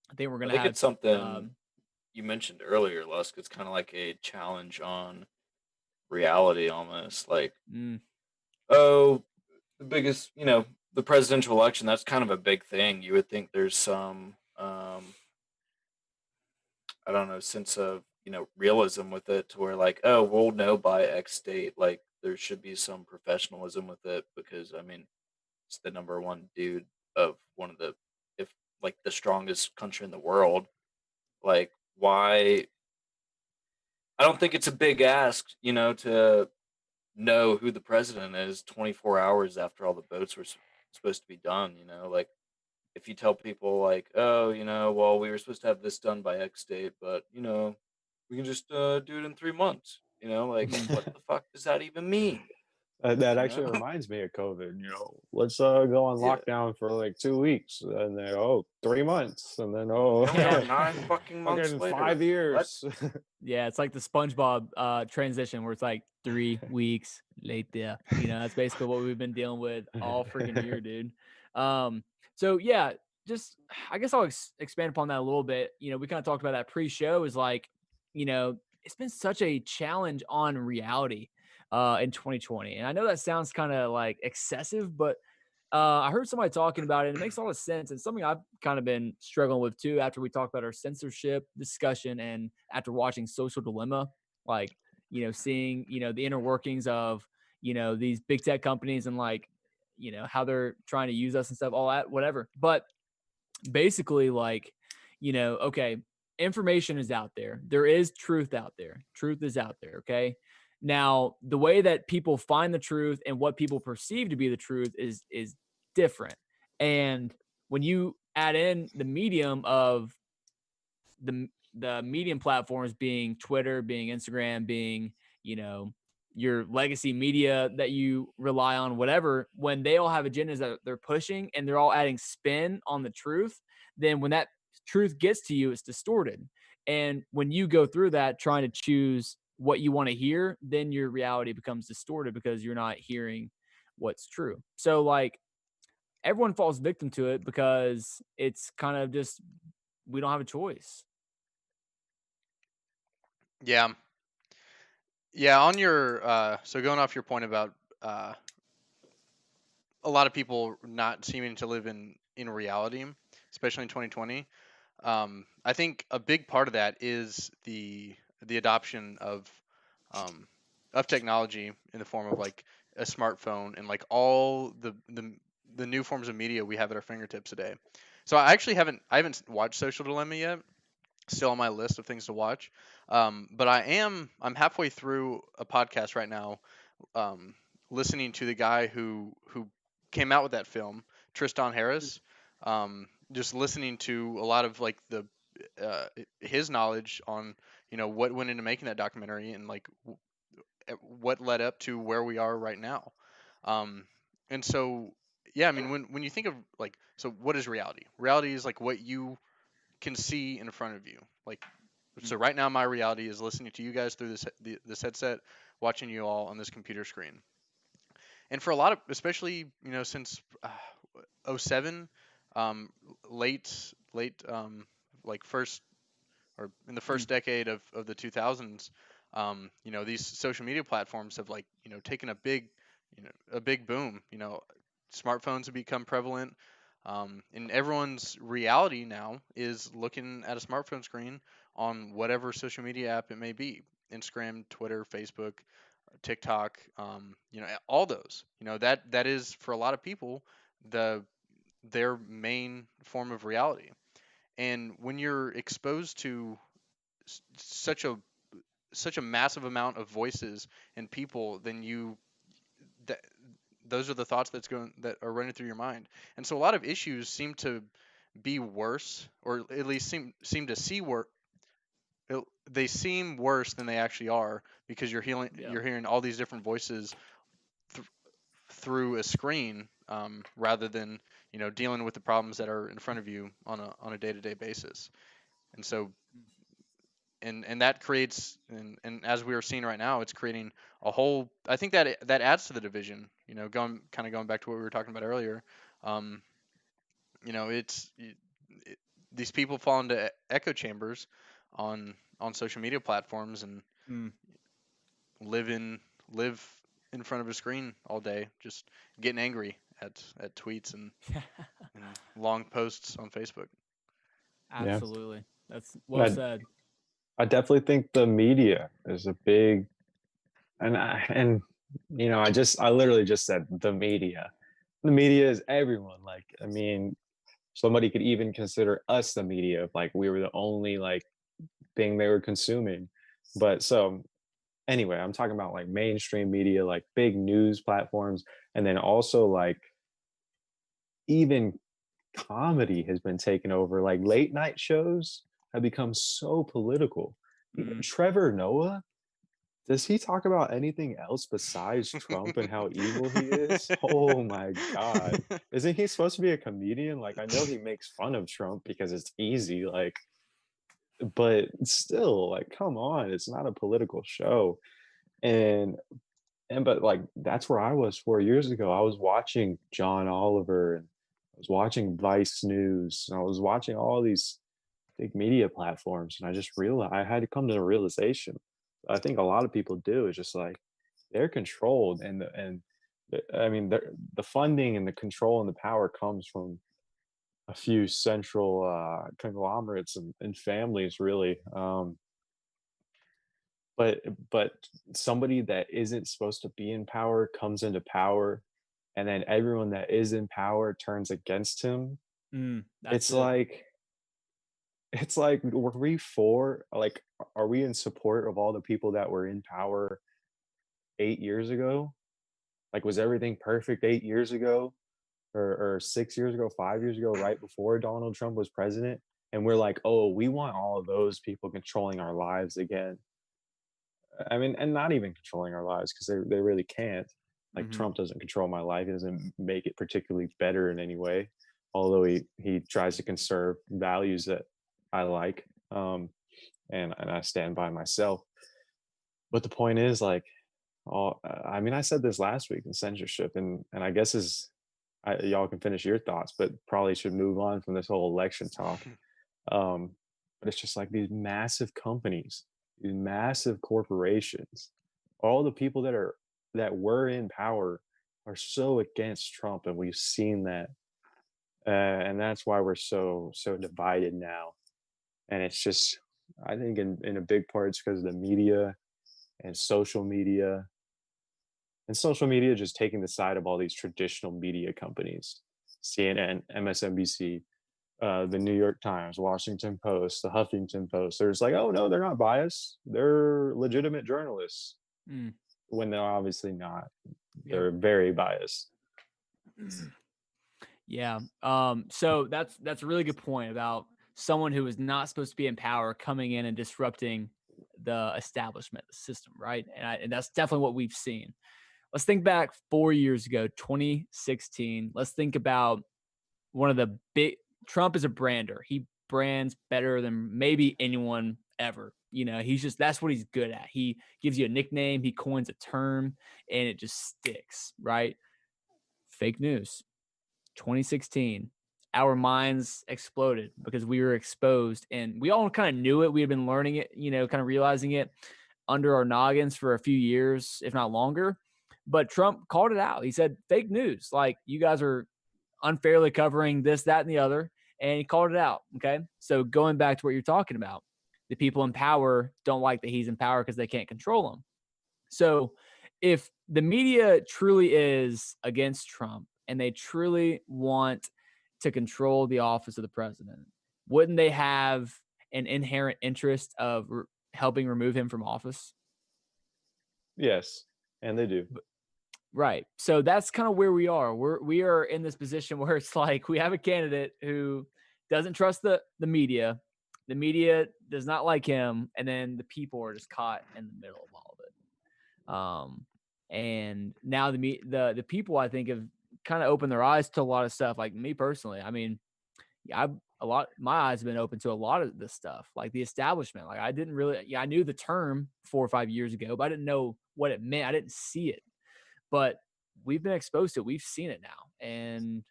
C: I think we're
E: I
C: gonna
E: think
C: have
E: it's something you mentioned earlier, Lusk. It's kind of like a challenge on reality almost. Like,
C: mm,
E: oh, the biggest, the presidential election, that's kind of a big thing. You would think there's some, I don't know, sense of, realism with it to where like, oh, we'll know by X date. Like, there should be some professionalism with it because, I mean, it's the number one dude of one of the, if like the strongest country in the world. Like, why? I don't think it's a big ask, to know who the president is 24 hours after all the votes were supposed to be done. Like if you tell people like, oh, well, we were supposed to have this done by X date, but we can just do it in 3 months. Like
C: mm.
E: what the fuck does that even mean?
D: That
E: You know?
D: actually reminds me of COVID. Let's go on
E: Yeah.
D: lockdown for like 2 weeks, and then 3 months, and then
E: Here we are
C: Yeah.
E: 9 fucking months
D: fucking
E: later.
D: 5 years.
E: What?
C: Yeah, it's like the SpongeBob transition where it's like 3 weeks later. That's basically what we've been dealing with all freaking year, dude. Um, so yeah, just I guess I'll expand upon that a little bit. We kind of talked about that pre-show is like, it's been such a challenge on reality in 2020. And I know that sounds kind of like excessive, but I heard somebody talking about it, and it makes a lot of sense. And something I've kind of been struggling with too after we talked about our censorship discussion and after watching Social Dilemma, like, seeing, the inner workings of, these big tech companies and like, how they're trying to use us and stuff, all that, whatever. But basically, like, okay, information is out there. There is truth out there. Truth is out there. Okay. Now, the way that people find the truth and what people perceive to be the truth is different. And when you add in the medium of the medium platforms being Twitter, being Instagram, being, you know, your legacy media that you rely on, whatever, when they all have agendas that they're pushing and they're all adding spin on the truth, then when that truth gets to you, it's distorted. And when you go through that trying to choose what you want to hear, then your reality becomes distorted because you're not hearing what's true. So, like, everyone falls victim to it because it's kind of just, we don't have a choice.
A: Yeah. Yeah, on your so going off your point about a lot of people not seeming to live in reality, especially in 2020. I think a big part of that is the adoption um, of technology in the form of like a smartphone and like all the new forms of media we have at our fingertips today. So I haven't watched Social Dilemma yet. Still on my list of things to watch. But I'm halfway through a podcast right now, um, listening to the guy who came out with that film, Tristan Harris. Just listening to a lot of like the uh, his knowledge on what went into making that documentary and like what led up to where we are right now. Um, and so yeah, I mean when you think of like, so what is reality? Reality is like what you can see in front of you. Like, so right now my reality is listening to you guys through this headset, watching you all on this computer screen. And for a lot of, especially since '07, um, late like first or in the
C: Mm.
A: first decade of the 2000s, these social media platforms have like taken a big boom. Smartphones have become prevalent, and everyone's reality now is looking at a smartphone screen on whatever social media app it may be: Instagram, Twitter, Facebook, TikTok, all those. That is for a lot of people their main form of reality. And when you're exposed to such a massive amount of voices and people, then that those are the thoughts that are running through your mind. And so a lot of issues seem to be worse, or at least seem to see worse. They seem worse than they actually are, because you're hearing all these different voices through a screen, rather than dealing with the problems that are in front of you on a day-to-day basis. And so and that creates, and as we are seeing right now, it's creating a whole, I think that adds to the division, going back to what we were talking about earlier. um it's these people fall into echo chambers on social media platforms, and
C: Mm.
A: live in front of a screen all day, just getting angry at tweets and long posts on Facebook.
D: Yeah.
C: Absolutely. That's well said.
D: I definitely think the media is a big, and I literally just said the media. The media is everyone. Like, I mean, somebody could even consider us the media, if like we were the only like thing they were consuming. But so anyway, I'm talking about like mainstream media, like big news platforms, and then also like even comedy has been taken over. Like late night shows have become so political.
C: Mhm.
D: Trevor Noah, does he talk about anything else besides Trump and how evil he is? Oh my God. Isn't he supposed to be a comedian? Like, I know he makes fun of Trump because it's easy, like, but still, like, come on, it's not a political show. And but like that's where I was 4 years ago. I was watching John Oliver, and I was watching Vice News, and I was watching all these big media platforms, and I just realized I had to come to the realization. I think a lot of people do is just like they're controlled, I mean the funding and the control and the power comes from a few central conglomerates and families, really. But somebody that isn't supposed to be in power comes into power, and then everyone that is in power turns against him.
C: That's
D: It's
C: it.
D: like it's like, were we for like, are we in support of all the people that were in power 8 years ago? Like, was everything perfect 8 years ago, or 6 years ago, 5 years ago, right before Donald Trump was president? And we're like, oh, we want all of those people controlling our lives again. I mean, and not even controlling our lives, because they really can't. Like,
C: Mhm.
D: Trump doesn't control my life. He doesn't make it particularly better in any way, although he tries to conserve values that I like, and I stand by myself. But the point is, like, I mean, I said this last week in censorship, and I guess y'all can finish your thoughts, but probably should move on from this whole election talk. Um, but it's just like these massive companies, these massive corporations, all the people that were in power are so against Trump, and we've seen that, and that's why we're so divided now. And it's just, I think in a big part it's because of the media and social media just taking the side of all these traditional media companies, CNN, MSNBC, the New York Times, Washington Post, the Huffington Post. They're just like, oh no, they're not biased. They're legitimate journalists,
C: Mm.
D: when they're obviously not.
C: Yep.
D: They're very biased.
C: Yeah. So that's a really good point about someone who is not supposed to be in power coming in and disrupting the establishment, the system, right? And that's definitely what we've seen. Let's think back 4 years ago, 2016. Let's think about one of the big. Trump is a brander. He brands better than maybe anyone ever. That's what he's good at. He gives you a nickname, he coins a term, and it just sticks, right? Fake news. 2016, our minds exploded because we were exposed, and we all kind of knew it. We had been learning it, kind of realizing it under our noggins for a few years, if not longer. But Trump called it out. He said, fake news. Like, you guys are unfairly covering this, that, and the other. And he called it out. Okay. So going back to what you're talking about, the people in power don't like that he's in power because they can't control him. So if the media truly is against Trump and they truly want to control the office of the president, wouldn't they have an inherent interest of helping remove him from office?
D: Yes, and they do.
C: Right. So that's kind of where we are. We are in this position where it's like we have a candidate who doesn't trust the media. The media does not like him, and then the people are just caught in the middle of all of it. And now the people, I think, have kind of opened their eyes to a lot of stuff. Like me personally, I mean, my eyes have been open to a lot of this stuff, like the establishment. Like I didn't really, I knew the term 4 or 5 years ago, but I didn't know what it meant. I didn't see it, but we've been exposed to it. We've seen it now, and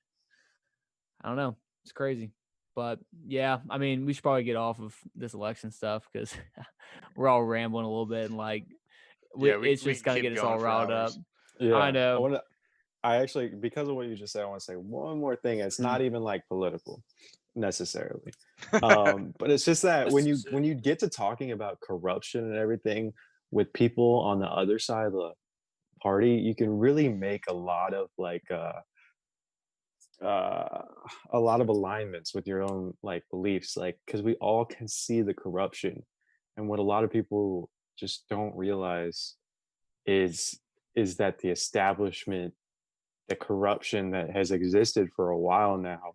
C: I don't know, it's crazy. But yeah, I mean, we should probably get off of this election stuff because we're all rambling a little bit, and like, it's
A: we
C: just
A: can
C: gonna
A: keep
C: get us all
A: going for
C: riled up.
A: hours.
D: Yeah,
C: I know.
D: I actually, because of what you just said, I want to say one more thing. It's not even like political necessarily, but it's just that when you get to talking about corruption and everything with people on the other side of the party, you can really make a lot of a lot of alignments with your own like beliefs, like because we all can see the corruption, and what a lot of people just don't realize is that the establishment, the corruption that has existed for a while now,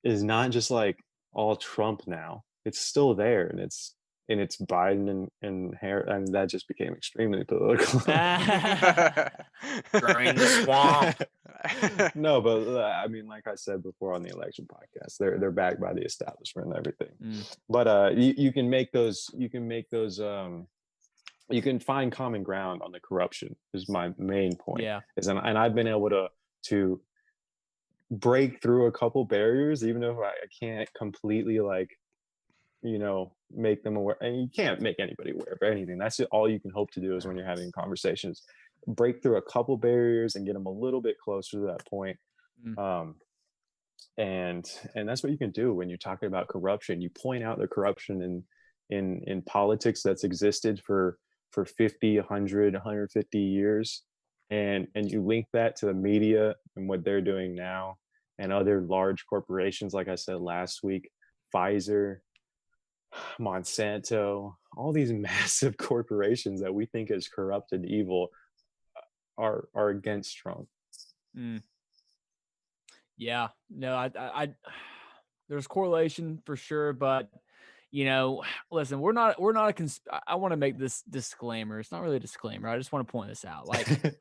D: is not just like all Trump now. It's still there, and it's Biden and Harris, and that just became extremely political.
E: Drain the swamp.
D: No, but I mean, like I said before on the election podcast, they're backed by the establishment and everything. But you can make those you can find common ground on the corruption is my main point.
C: Yeah.
D: And I've been able to break through a couple barriers, even if I can't completely make them aware. And you can't make anybody aware of anything. That's all you can hope to do is when you're having conversations, break through a couple barriers and get them a little bit closer to that point. And that's what you can do when you're talking about corruption. You point out the corruption in politics that's existed for 50, 100, 150 years, and you link that to the media and what they're doing now, and other large corporations, like I said last week, Pfizer, Monsanto, all these massive corporations that we think is corrupt and evil are against Trump.
C: Yeah, no, I there's correlation for sure, but listen, we're not I want to make this disclaimer. It's not really a disclaimer. I just want to point this out. Like,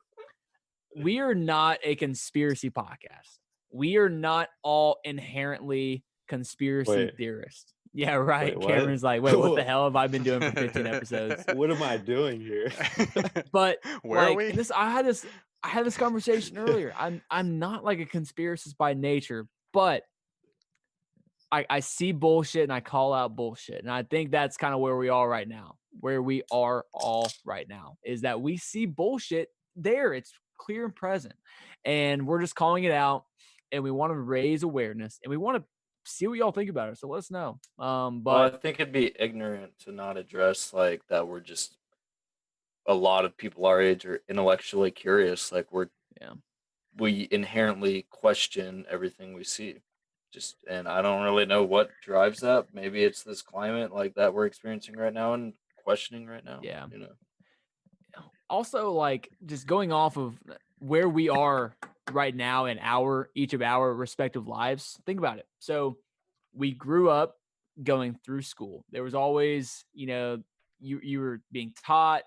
C: we are not a conspiracy podcast. We are not all inherently conspiracy theorists. Yeah, right. Cameron's like, wait, what the hell have I been doing for 15 episodes?
D: What am I doing here?
C: But
A: where are we?
C: And I had this conversation earlier. I'm not like a conspiracist by nature, but I see bullshit and I call out bullshit. And I think that's kind of where we are right now. Where we are all right now is that we see bullshit there. It's clear and present. And we're just calling it out, and we want to raise awareness, and we want to see what y'all think about it. So let us know. But
E: I think it'd be ignorant to not address like that. We're just a lot of people our age are intellectually curious. Like we inherently question everything we see. And I don't really know what drives that. Maybe it's this climate like that we're experiencing right now and questioning right now.
C: Yeah. Also, like, just going off of where we are right now in each of our respective lives. Think about it. So we grew up going through school. There was always, you were being taught,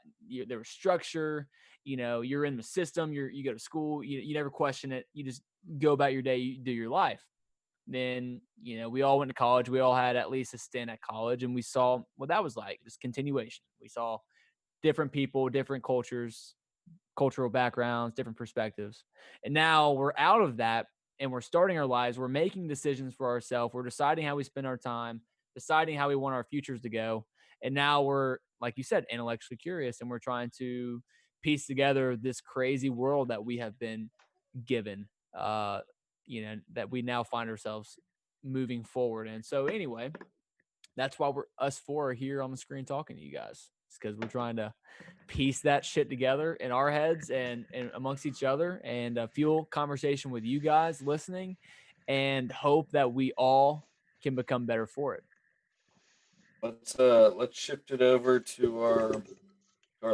C: there was structure, you're in the system, you go to school, you never question it. You just go about your day, you do your life. Then, we all went to college. We all had at least a stint at college, and we saw what that was like, just continuation. We saw different people, different cultures, cultural backgrounds, different perspectives. And now we're out of that, and we're starting our lives. We're making decisions for ourselves. We're deciding how we spend our time, deciding how we want our futures to go. And now we're, like you said, intellectually curious, and we're trying to piece together this crazy world that we have been given, that we now find ourselves moving forward. And so anyway, that's why us four are here on the screen talking to you guys. comments because we're trying to piece that shit together in our heads and amongst each other and fuel conversation with you guys listening and hope that we all can become better for it.
E: Let's shift it over to our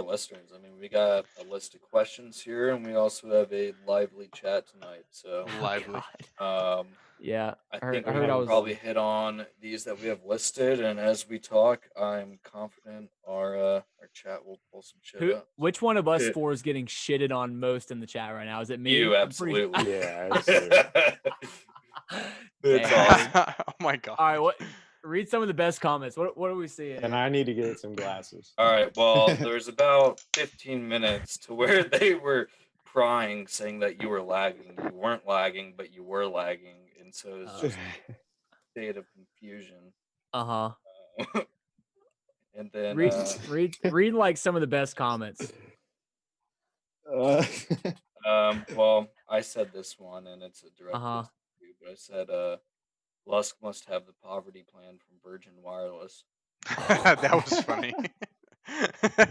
E: listeners. I mean, we got a list of questions here, and we also have a lively chat tonight. So
A: Lively.
C: Yeah,
E: I
C: I
E: think
C: heard
E: we
C: I
E: can
C: was
E: probably hit on these that we have listed, and as we talk, I'm confident our chat will pull some shit up.
C: Which one of us four is getting shitted on most in the chat right now? Is it me?
E: You, absolutely.
D: Yeah, it's you.
E: That's
C: Damn.
E: awesome.
A: Oh my god.
C: All right, read some of the best comments. What are we seeing?
D: And I need to get some glasses.
E: All right. Well, there's about 15 minutes to where they were crying, saying that you were lagging. You weren't lagging, but you were lagging, and so it's just a state of confusion. And then
C: read like some of the best comments.
E: Well, I said this one, and it's a direct diss to you, but I said, Lusk must have the poverty plan from Virgin Wireless.
A: That was funny.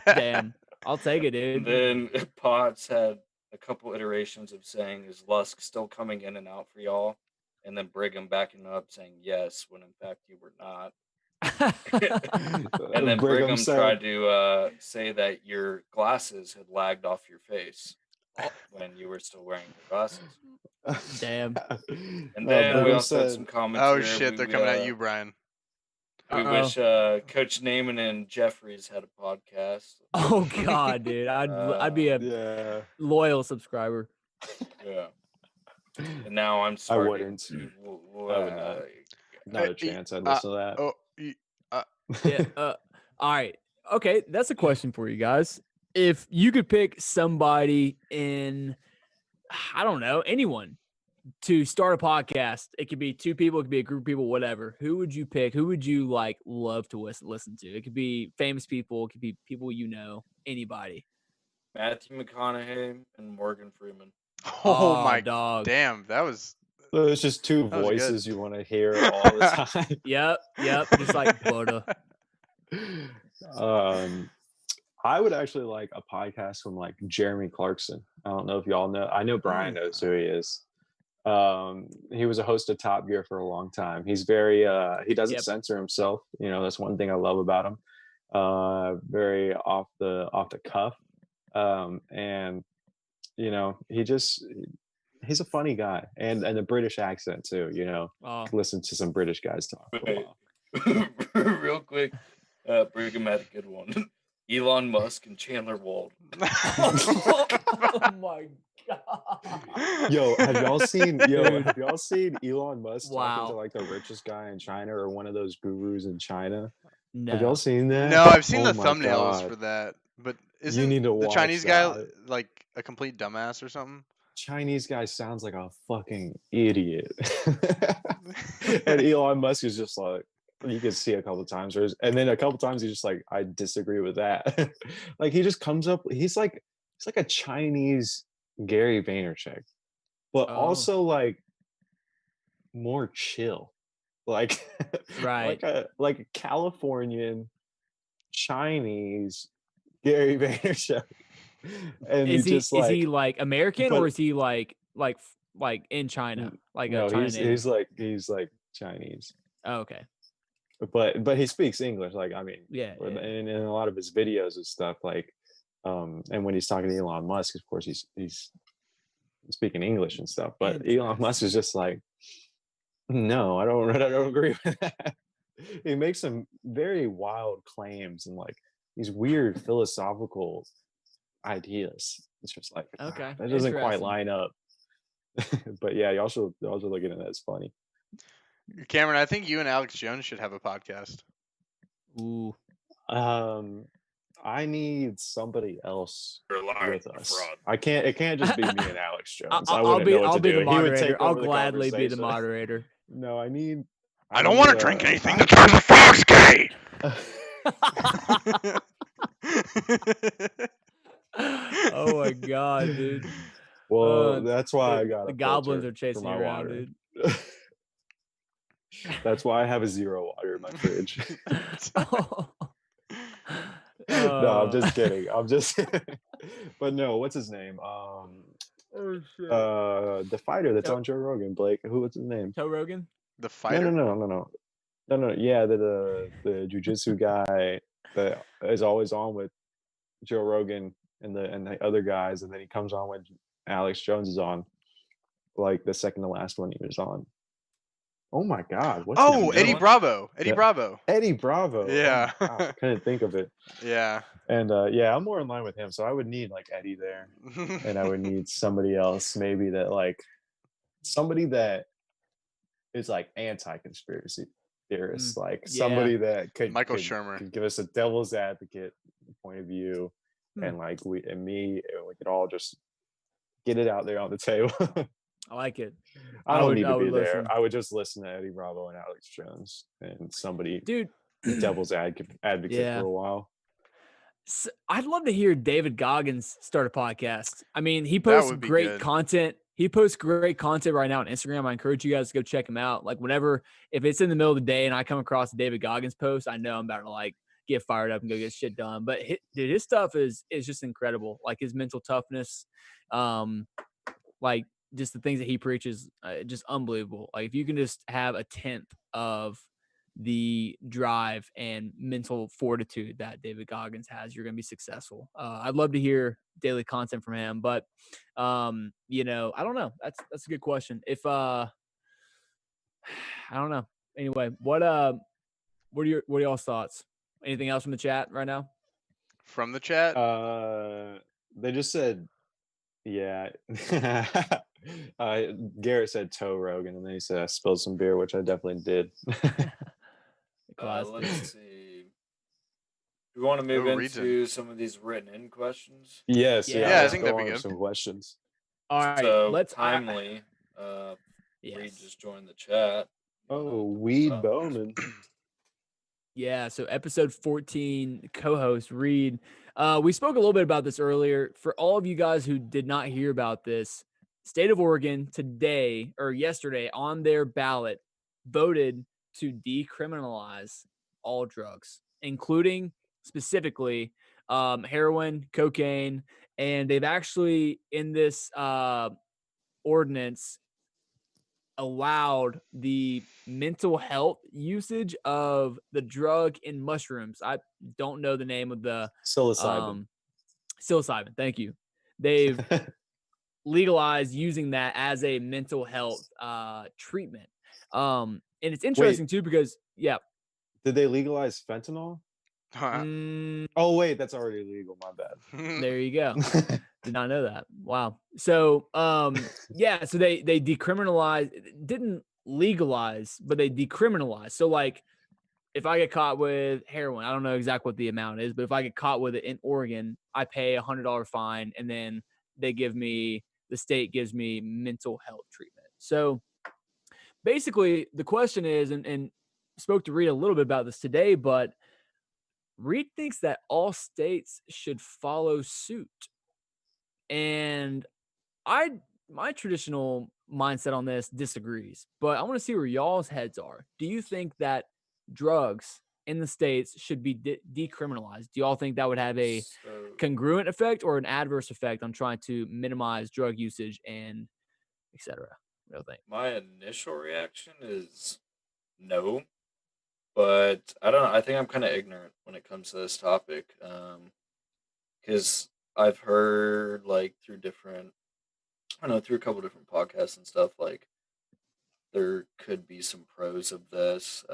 C: Damn, I'll take it, dude.
E: And then Potts had a couple iterations of saying, "Is Lusk still coming in and out for y'all?" And then Brigham backing up saying yes, when in fact you were not. And then Brigham tried to say that your glasses had lagged off your face when you were still wearing your glasses.
C: Damn.
E: And then we also had some comments.
A: Oh shit, they're coming at you, Brian.
E: We wish Coach Naaman and Jeffries had a podcast.
C: Oh god, dude, I'd be a loyal subscriber.
E: Yeah. And now I'm starting.
D: I wouldn't. I would not. Not a chance. I'd listen to that.
C: Yeah. All right. Okay, that's a question for you guys. If you could pick somebody in, I don't know, anyone to start a podcast, it could be two people, it could be a group of people, whatever. Who would you pick? Who would you like love to listen to? It could be famous people, it could be people you know, anybody.
E: Matthew McConaughey and Morgan Freeman.
A: Oh my
C: dog.
A: Damn, that was.
D: So it's just two voices you want to hear all the time.
C: Yep. Just like butter.
D: I would actually like a podcast from like Jeremy Clarkson. I don't know if y'all know. I know Brian knows who he is. He was a host of Top Gear for a long time. He's very he doesn't censor himself. You know, that's one thing I love about him. Very off the cuff. And you know, he's a funny guy and a British accent too, you know. Listen to some British guys talk for a while.
E: Real quick, Brigham had a good one. Elon Musk and Chandler Wald.
C: Oh my god.
D: Yo, have y'all seen Elon Musk talking to like the richest guy in China or one of those gurus in China?
C: No.
D: Have y'all seen that?
A: No, I've seen the
D: my
A: thumbnails
D: God.
A: for that. But
D: You
A: isn't
D: need to
A: the
D: watch
A: Chinese
D: that.
A: guy like a complete dumbass or something?
D: Chinese guy sounds like a fucking idiot. And Elon Musk is just like, you can see a couple times, and then a couple times he's just like, I disagree with that. Like he just comes up, he's like a Chinese Gary Vaynerchuk, but also like more chill, like
C: right,
D: like a Californian Chinese Gary Vaynerchuk. And
C: is he like American or is he like in China? Like
D: no,
C: a China
D: he's like Chinese.
C: Oh, okay.
D: But he speaks English, like I mean,
C: yeah.
D: And in a lot of his videos and stuff, like, and when he's talking to Elon Musk, of course he's speaking English and stuff. But Elon Musk is just like, no, I don't agree with that. He makes some very wild claims and like these weird philosophical ideas. It's just like,
C: okay,
D: that doesn't quite line up. But yeah, y'all should look into that. It's funny.
A: Cameron, I think you and Alex Jones should have a podcast.
C: Ooh.
D: I need somebody else with us.
E: Fraud.
D: It can't just be me and Alex Jones.
C: I'll be the moderator. I'll gladly be the moderator.
D: No, I
A: don't want to drink anything that turns a fox gay.
C: Oh my god, dude.
D: Well, that's why I got
C: the goblins are chasing you around, dude.
D: That's why I have a zero water in my fridge. No, I'm just kidding. I'm just. But no, what's his name?
C: Oh shit.
D: The fighter that's
C: Toe-
D: on Joe Rogan, Blake. What's his name?
C: Toe Rogan.
A: The
D: No,
A: fighter.
D: no. Yeah, the jujitsu guy that is always on with Joe Rogan and the other guys, and then he comes on when Alex Jones is on, like the second to last one he was on. Oh my God, what's his
A: Oh,
D: name?
A: Eddie
E: Miller?
A: Bravo. Eddie
D: Yeah.
A: Bravo.
D: Eddie Bravo.
A: Yeah.
D: Oh my gosh, I couldn't think of it.
A: Yeah.
D: And yeah, I'm more in line with him, so I would need like Eddie there, and I would need somebody else, maybe somebody that is like anti-conspiracy theorists, like
C: yeah.
D: somebody that
A: Michael Shermer.
D: could give us a devil's advocate point of view, and like we could all just get it out there on the table.
C: I like it.
D: I don't
C: would-
D: need
C: I
D: to be
C: would
D: there.
C: listen.
D: I would just listen to Eddie Bravo and Alex Jones and somebody
C: Dude.
D: devil's advocate
C: Yeah.
D: for a while.
C: So I'd love to hear David Goggins start a podcast. I mean, he
A: That
C: posts
A: would be
C: great
A: good.
C: content. He posts great content right now on Instagram. I encourage you guys to go check him out. Like whenever, if it's in the middle of the day and I come across a David Goggins post, I know I'm about to like get fired up and go get shit done. But dude, his stuff is just incredible. Like his mental toughness, like just the things that he preaches, just unbelievable. Like if you can just have a tenth of the drive and mental fortitude that David Goggins has, you're going to be successful. I'd love to hear daily content from him, but you know, I don't know. That's a good question. If I don't know. Anyway, what are y'all's thoughts? Anything else from the chat right now?
A: From the chat.
D: They just said, yeah. Garrett said Toe Rogan, and then he said I spilled some beer, which I definitely did.
E: Let's see. Do we want to move into some of these written in questions?
D: Yes,
C: Yeah,
A: I
D: let's
A: think
D: go
A: that'd be
D: on to
A: good.
D: some questions.
C: All right,
E: So
C: let's
E: timely.
C: yes.
E: Reed just joined the chat.
D: Oh, Weed Bowman.
C: Yeah, so episode 14, co-host Reed. We spoke a little bit about this earlier. For all of you guys who did not hear about this, state of Oregon today or yesterday on their ballot voted to decriminalize all drugs, including specifically heroin, cocaine, and they've actually in this ordinance allowed the mental health usage of the drug in mushrooms. I don't know the name of the
D: Psilocybin.
C: Psilocybin. Thank you. They've legalized using that as a mental health treatment. And it's interesting too because
D: Did they legalize fentanyl? Oh wait, that's already legal. My bad.
C: There you go. Did not know that. Wow. So yeah, so they decriminalized, didn't legalize, but they decriminalized. So like if I get caught with heroin, I don't know exactly what the amount is, but if I get caught with it in Oregon, I pay $100 fine, and then the state gives me mental health treatment. So basically the question is, and spoke to Reed a little bit about this today, but Reed thinks that all states should follow suit. And my traditional mindset on this disagrees, but I want to see where y'all's heads are. Do you think that drugs in the states should be decriminalized? Do y'all think that would have a congruent effect or an adverse effect on trying to minimize drug usage and etc.? What do you think?
E: My initial reaction is no, but I don't know. I think I'm kind of ignorant when it comes to this topic, because I've heard like through a couple different podcasts and stuff, like there could be some pros of this.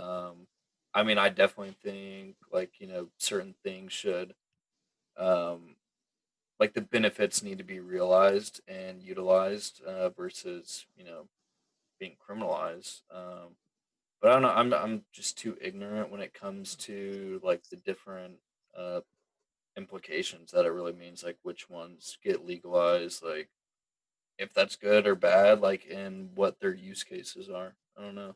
E: I mean, I definitely think like certain things should, like the benefits need to be realized and utilized versus being criminalized. But I don't know. I'm just too ignorant when it comes to like the different uh, implications that it really means, like which ones get legalized, like if that's good or bad, like and what their use cases are. I don't know.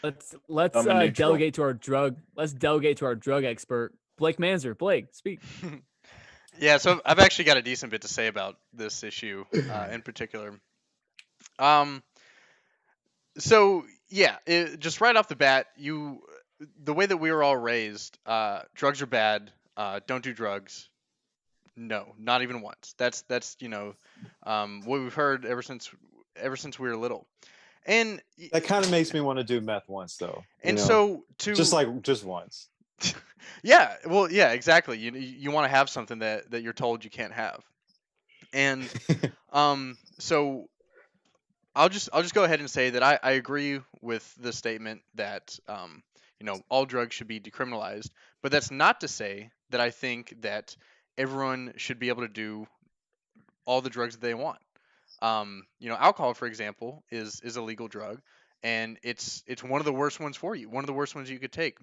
C: Let's
E: I'm a neutral.
C: delegate to our drug expert, Blake Manzer. Blake, speak.
A: Yeah, so I've actually got a decent bit to say about this issue in particular. So yeah, just right off the bat, the way that we were all raised, drugs are bad. don't do drugs. No, not even once. That's what we've heard ever since we were little. And
D: That kind of makes me want to do meth once, though.
A: so
D: Just once.
A: yeah, well, yeah, exactly. You want to have something that you're told you can't have. And so I'll just go ahead and say that I agree with the statement that all drugs should be decriminalized, but that's not to say that I think that everyone should be able to do all the drugs that they want. Alcohol, for example, is a legal drug, and it's one of the worst ones for you. One of the worst ones you could take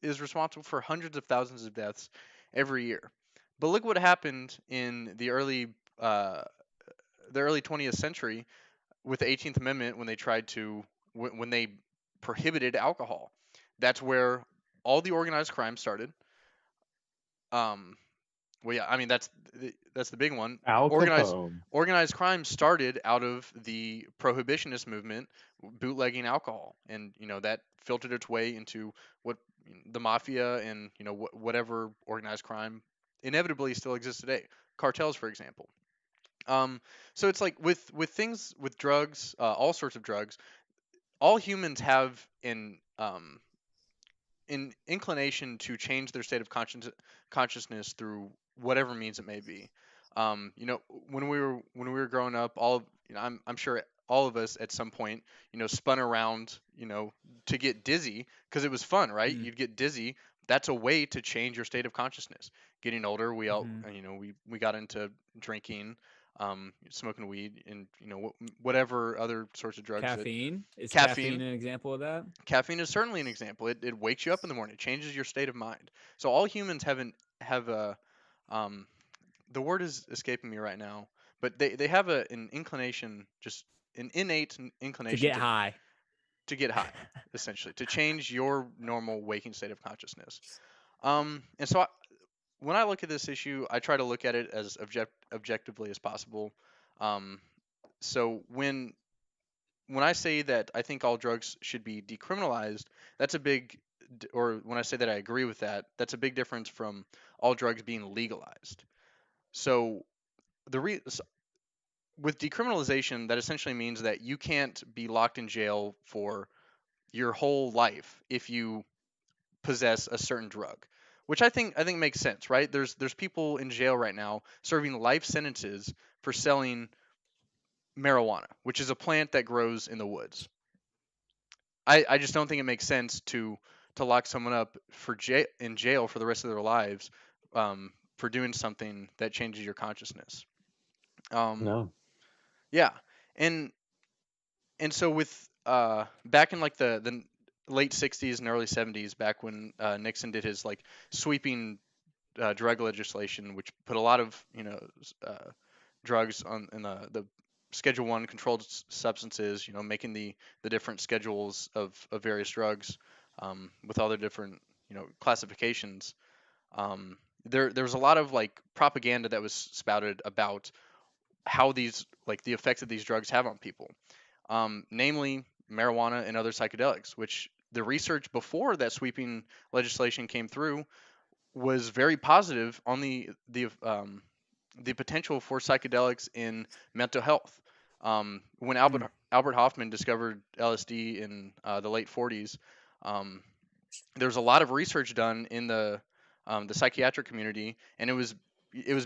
A: is responsible for hundreds of thousands of deaths every year. But look what happened in the early 20th century with the 18th Amendment when they tried to when they prohibited alcohol. That's where all the organized crime started. Um, well, yeah, I mean that's the big one.
D: Al
A: Organized
D: Capone.
A: organized crime started out of the prohibitionist movement, bootlegging alcohol, and that filtered its way into what the mafia and whatever organized crime inevitably still exists today. Cartels, for example. So it's like with things with drugs, all sorts of drugs. All humans have an inclination to change their state of consciousness through whatever means it may be. When we were growing up, I'm sure all of us at some point, spun around, to get dizzy because it was fun, right?
C: Mm.
A: You'd get dizzy. That's a way to change your state of consciousness. Getting older, we all,
C: Mhm.
A: we got into drinking, smoking weed, and whatever other sorts of drugs that
C: Caffeine. Is caffeine
A: caffeine
C: an example of that?
A: Caffeine is certainly an example. It wakes you up in the morning. It changes your state of mind. So all humans have a um, the word is escaping me right now, but they have an inclination, just an innate
C: To
A: inclination
C: get high.
A: to get high, essentially, to change your normal waking state of consciousness. And so when I look at this issue, I try to look at it as objectively as possible. Um, so when I say that I think all drugs should be decriminalized, that's a big, or when I say that I agree with that, that's a big difference from all drugs being legalized. So with decriminalization, that essentially means that you can't be locked in jail for your whole life if you possess a certain drug, which I think makes sense, right? There's people in jail right now serving life sentences for selling marijuana, which is a plant that grows in the woods. I just don't think it makes sense to lock someone up in jail for the rest of their lives, for doing something that changes your consciousness. Um,
D: No.
A: yeah, and so with back in like the late 60s and early 70s, back when Nixon did his like sweeping drug legislation, which put a lot of drugs on in the Schedule One controlled substances, making the different schedules of various drugs, with all their different classifications. There was a lot of like propaganda that was spouted about how these like the effects that these drugs have on people, namely marijuana and other psychedelics, which the research before that sweeping legislation came through was very positive on the potential for psychedelics in mental health. When
C: Mm.
A: Albert Hoffman discovered LSD in the late 40s, um, there was a lot of research done in the psychiatric community, and it was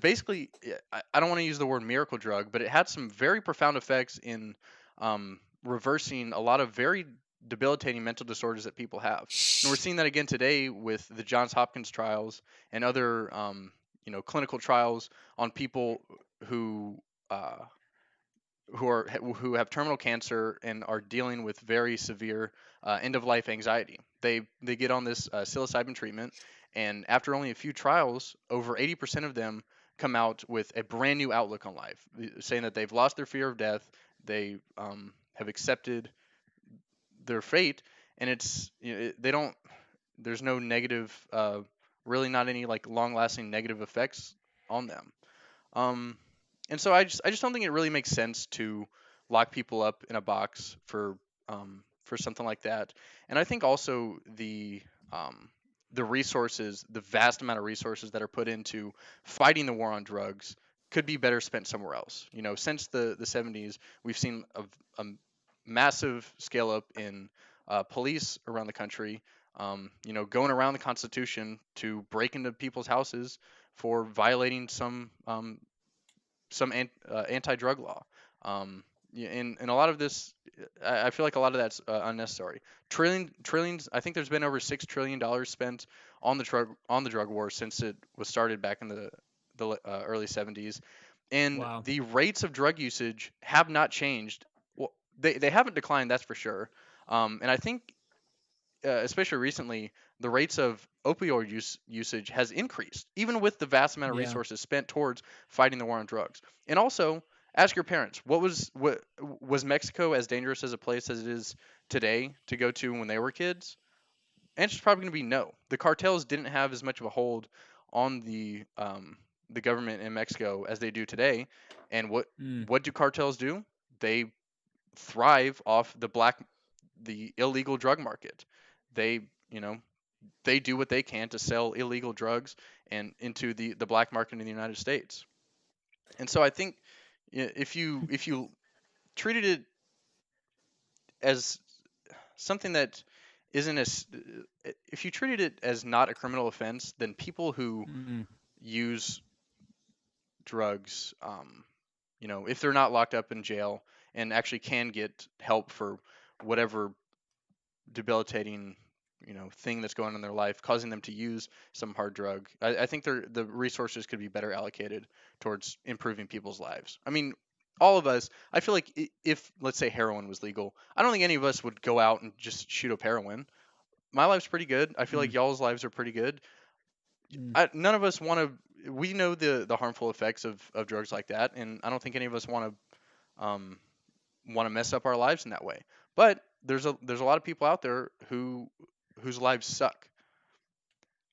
A: basically, I don't want to use the word miracle drug, but it had some very profound effects in reversing a lot of very debilitating mental disorders that people have. And we're seeing that again today with the Johns Hopkins trials and other clinical trials on people who uh, who have terminal cancer and are dealing with very severe end of life anxiety. They get on this psilocybin treatment, and after only a few trials, over 80% of them come out with a brand new outlook on life, saying that they've lost their fear of death. They have accepted their fate, and they don't. There's no negative, really not any like long lasting negative effects on them. Um, and so I just don't think it really makes sense to lock people up in a box for something like that. And I think also um, the resources, the vast amount of resources that are put into fighting the war on drugs could be better spent somewhere else. Since the 70s, we've seen a massive scale up in police around the country, going around the Constitution to break into people's houses for violating some anti-drug law. And a lot of this, I feel like a lot of that's unnecessary. Trillions. I think there's been over $6 trillion spent on the drug war since it was started back in the early 70s, and
C: Wow.
A: the rates of drug usage have not changed. Well, they haven't declined, that's for sure. And I think especially recently, the rates of opioid usage has increased, even with the vast amount of
C: Yeah.
A: resources spent towards fighting the war on drugs. And also, ask your parents, what was Mexico as dangerous as a place as it is today to go to when they were kids? Answer's probably going to be no. The cartels didn't have as much of a hold on the government in Mexico as they do today. And
C: Mm.
A: what do cartels do? They thrive off the illegal drug market. They, you know, they do what they can to sell illegal drugs and into the black market in the United States. And so I think if you treated it as something that isn't as if you treated it as not a criminal offense, then people who
C: Mm.
A: use drugs, if they're not locked up in jail and actually can get help for whatever debilitating thing that's going on in their life, causing them to use some hard drug, I think the resources could be better allocated towards improving people's lives. I mean, all of us, I feel like if let's say heroin was legal, I don't think any of us would go out and just shoot up heroin. My life's pretty good. I feel like
C: Mm.
A: y'all's lives are pretty good.
C: Mm.
A: None of us want to. We know the harmful effects of drugs like that, and I don't think any of us want to mess up our lives in that way. But there's a lot of people out there whose lives suck.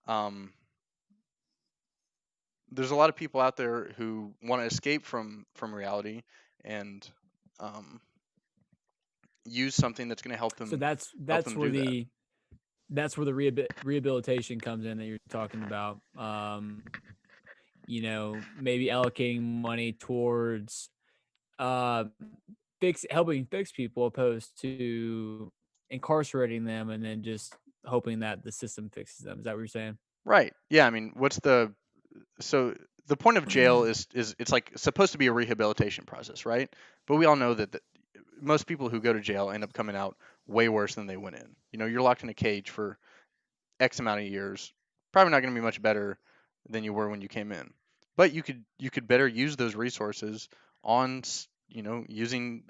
A: Um, there's a lot of people out there who want to escape from reality and um, use something that's going to
C: So
A: help
C: that's
A: them
C: where
A: do that.
C: the rehabilitation comes in that you're talking about. Maybe allocating money towards uh helping fix people opposed to incarcerating them and then just hoping that the system fixes them. Is that what you're saying?
A: Right. Yeah. I mean, so the point of jail is it's like supposed to be a rehabilitation process, right? But we all know that most people who go to jail end up coming out way worse than they went in. You're locked in a cage for X amount of years, probably not going to be much better than you were when you came in. But you could better use those resources on using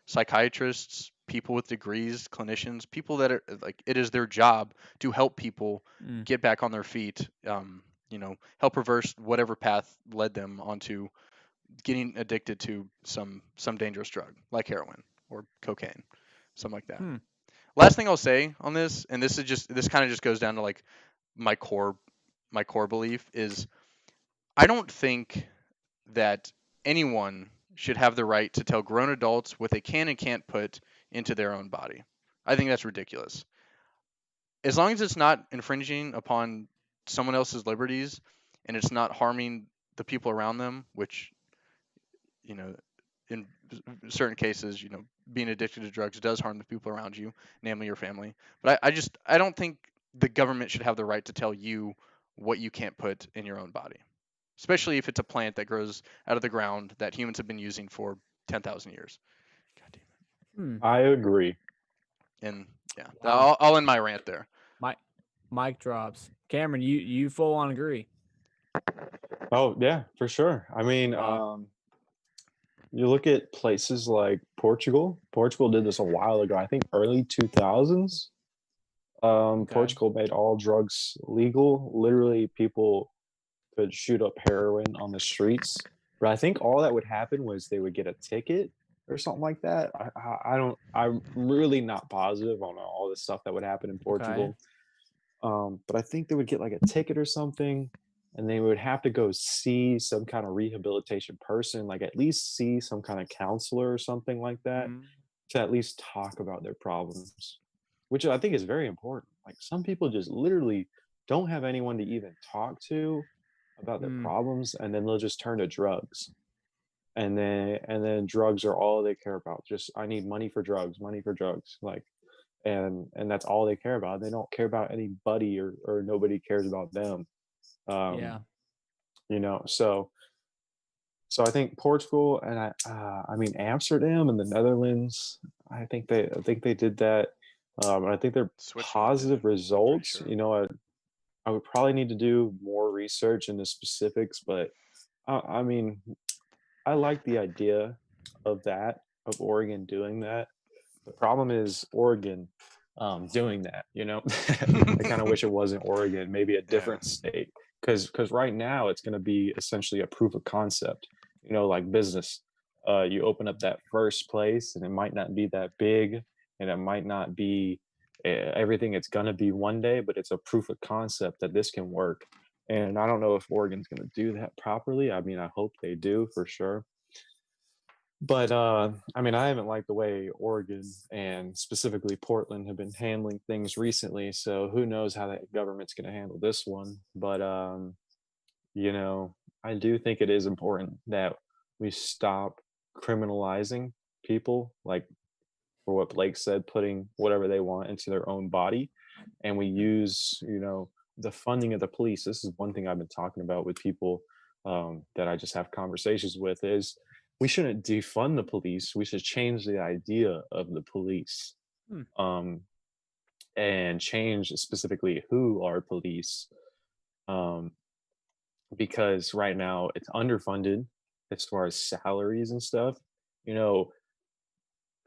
A: psychiatrists, people with degrees, clinicians, people that are like it is their job to help people
C: Mm.
A: get back on their feet. Help reverse whatever path led them onto getting addicted to some dangerous drug like heroin or cocaine, something like that.
C: Hmm.
A: Last thing I'll say on this, and this kind of just goes down to like my core my core belief is I don't think that anyone should have the right to tell grown adults what they can and can't put into their own body. I think that's ridiculous. As long as it's not infringing upon someone else's liberties and it's not harming the people around them, which, you know, in certain cases, being addicted to drugs does harm the people around you, namely your family. But I don't think the government should have the right to tell you what you can't put in your own body, especially if it's a plant that grows out of the ground that humans have been using for 10,000 years. God damn
C: Hmm.
D: I agree.
A: it. And yeah,
C: Wow.
A: I'll end my rant there.
C: My mic drops. Cameron, you full on agree.
D: Oh yeah, for sure. I mean,
C: Wow.
D: you look at places like Portugal. Portugal did this a while ago. I think early 2000s.
C: Okay.
D: Portugal made all drugs legal. Literally, people could shoot up heroin on the streets. But I think all that would happen was they would get a ticket or something like that. I don't. I'm really not positive on all the stuff that would happen in
C: Okay.
D: Portugal. But I think they would get like a ticket or something, and they would have to go see some kind of rehabilitation person, like at least see some kind of counselor or something like that,
C: Mhm.
D: to at least talk about their problems, which I think is very important. Like some people just literally don't have anyone to even talk to about their problems, and then they'll just turn to drugs. And then drugs are all they care about. Just, I need money for drugs, like, and that's all they care about. They don't care about anybody, or nobody cares about them.
C: Yeah.
D: So I think Portugal, and I mean Amsterdam and the Netherlands. I think they did that. And I think they're
A: Switzerland did
D: positive
A: it, I'm pretty
D: results.
A: sure.
D: I would probably need to do more research into specifics, but I mean, I like the idea of of Oregon doing that. The problem is Oregon doing that. I kind of wish it wasn't Oregon, maybe a
A: Yeah.
D: different state, because right now it's going to be essentially a proof of concept. Like business. You open up that first place, and it might not be that big, and it might not be everything it's going to be one day, but it's a proof of concept that this can work. And I don't know if Oregon's going to do that properly. I mean, I hope they do for sure. But I mean, I haven't liked the way Oregon and specifically Portland have been handling things recently. So who knows how that government's going to handle this one. But I do think it is important that we stop criminalizing people, like for what Blake said, putting whatever they want into their own body, and we use the funding of the police. This is one thing I've been talking about with people that I just have conversations with, is we shouldn't defund the police. We should change the idea of the police, and change specifically who are police, because right now it's underfunded as far as salaries and stuff.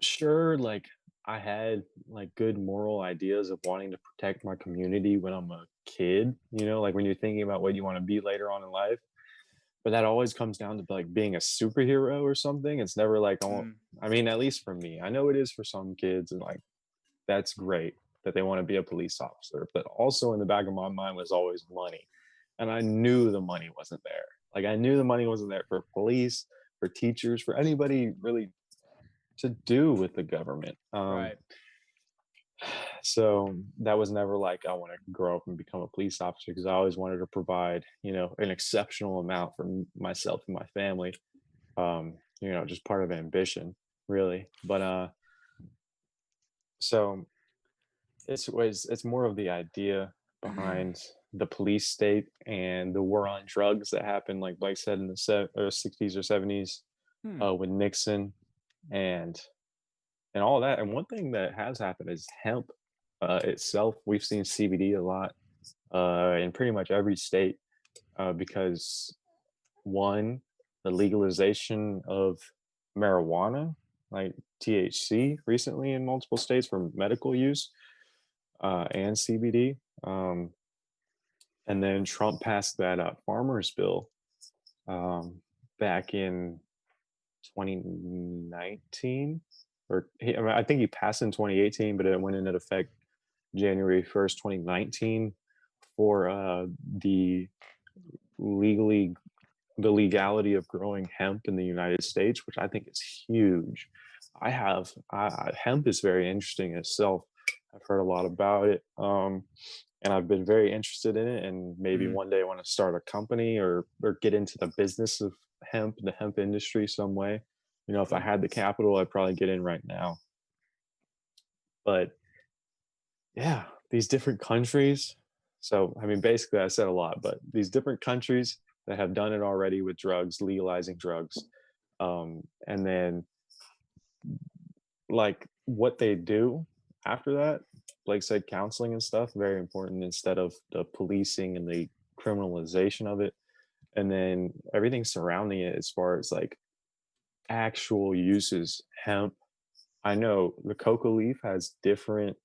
D: Sure, like I had like good moral ideas of wanting to protect my community when I'm a kid, like when you're thinking about what you want to be later on in life. But that always comes down to like being a superhero or something. It's never like, oh, I mean, at least for me, I know it is for some kids, and like that's great that they want to be a police officer. But also in the back of my mind was always money. And I knew the money wasn't there. Like I knew the money wasn't there for police, for teachers, for anybody really to do with the government.
C: Right.
D: So that was never like I want to grow up and become a police officer, because I always wanted to provide, an exceptional amount for myself and my family. Just part of ambition, really. But so it's more of the idea behind the police state and the war on drugs that happened, like Blake said, in the 60s or 70s with Nixon and all that. And one thing that has happened is hemp itself. We've seen CBD a lot in pretty much every state, because one, the legalization of marijuana, like THC, recently in multiple states for medical use, and CBD. And then Trump passed that farmers bill back in 2019, I think he passed in 2018, but it went into effect January 1st, 2019, for the legality of growing hemp in the United States, which I think is huge. Hemp is very interesting itself. I've heard a lot about it, and I've been very interested in it. And maybe one day I want to start a company or get into the business of hemp, the hemp industry, some way. If I had the capital, I'd probably get in right now. But yeah, these different countries. So, I mean, basically, I said a lot, but these different countries that have done it already with drugs, legalizing drugs, and then like what they do after that, Blake said counseling and stuff, very important, instead of the policing and the criminalization of it. And then everything surrounding it, as far as like actual uses, hemp. I know the coca leaf has different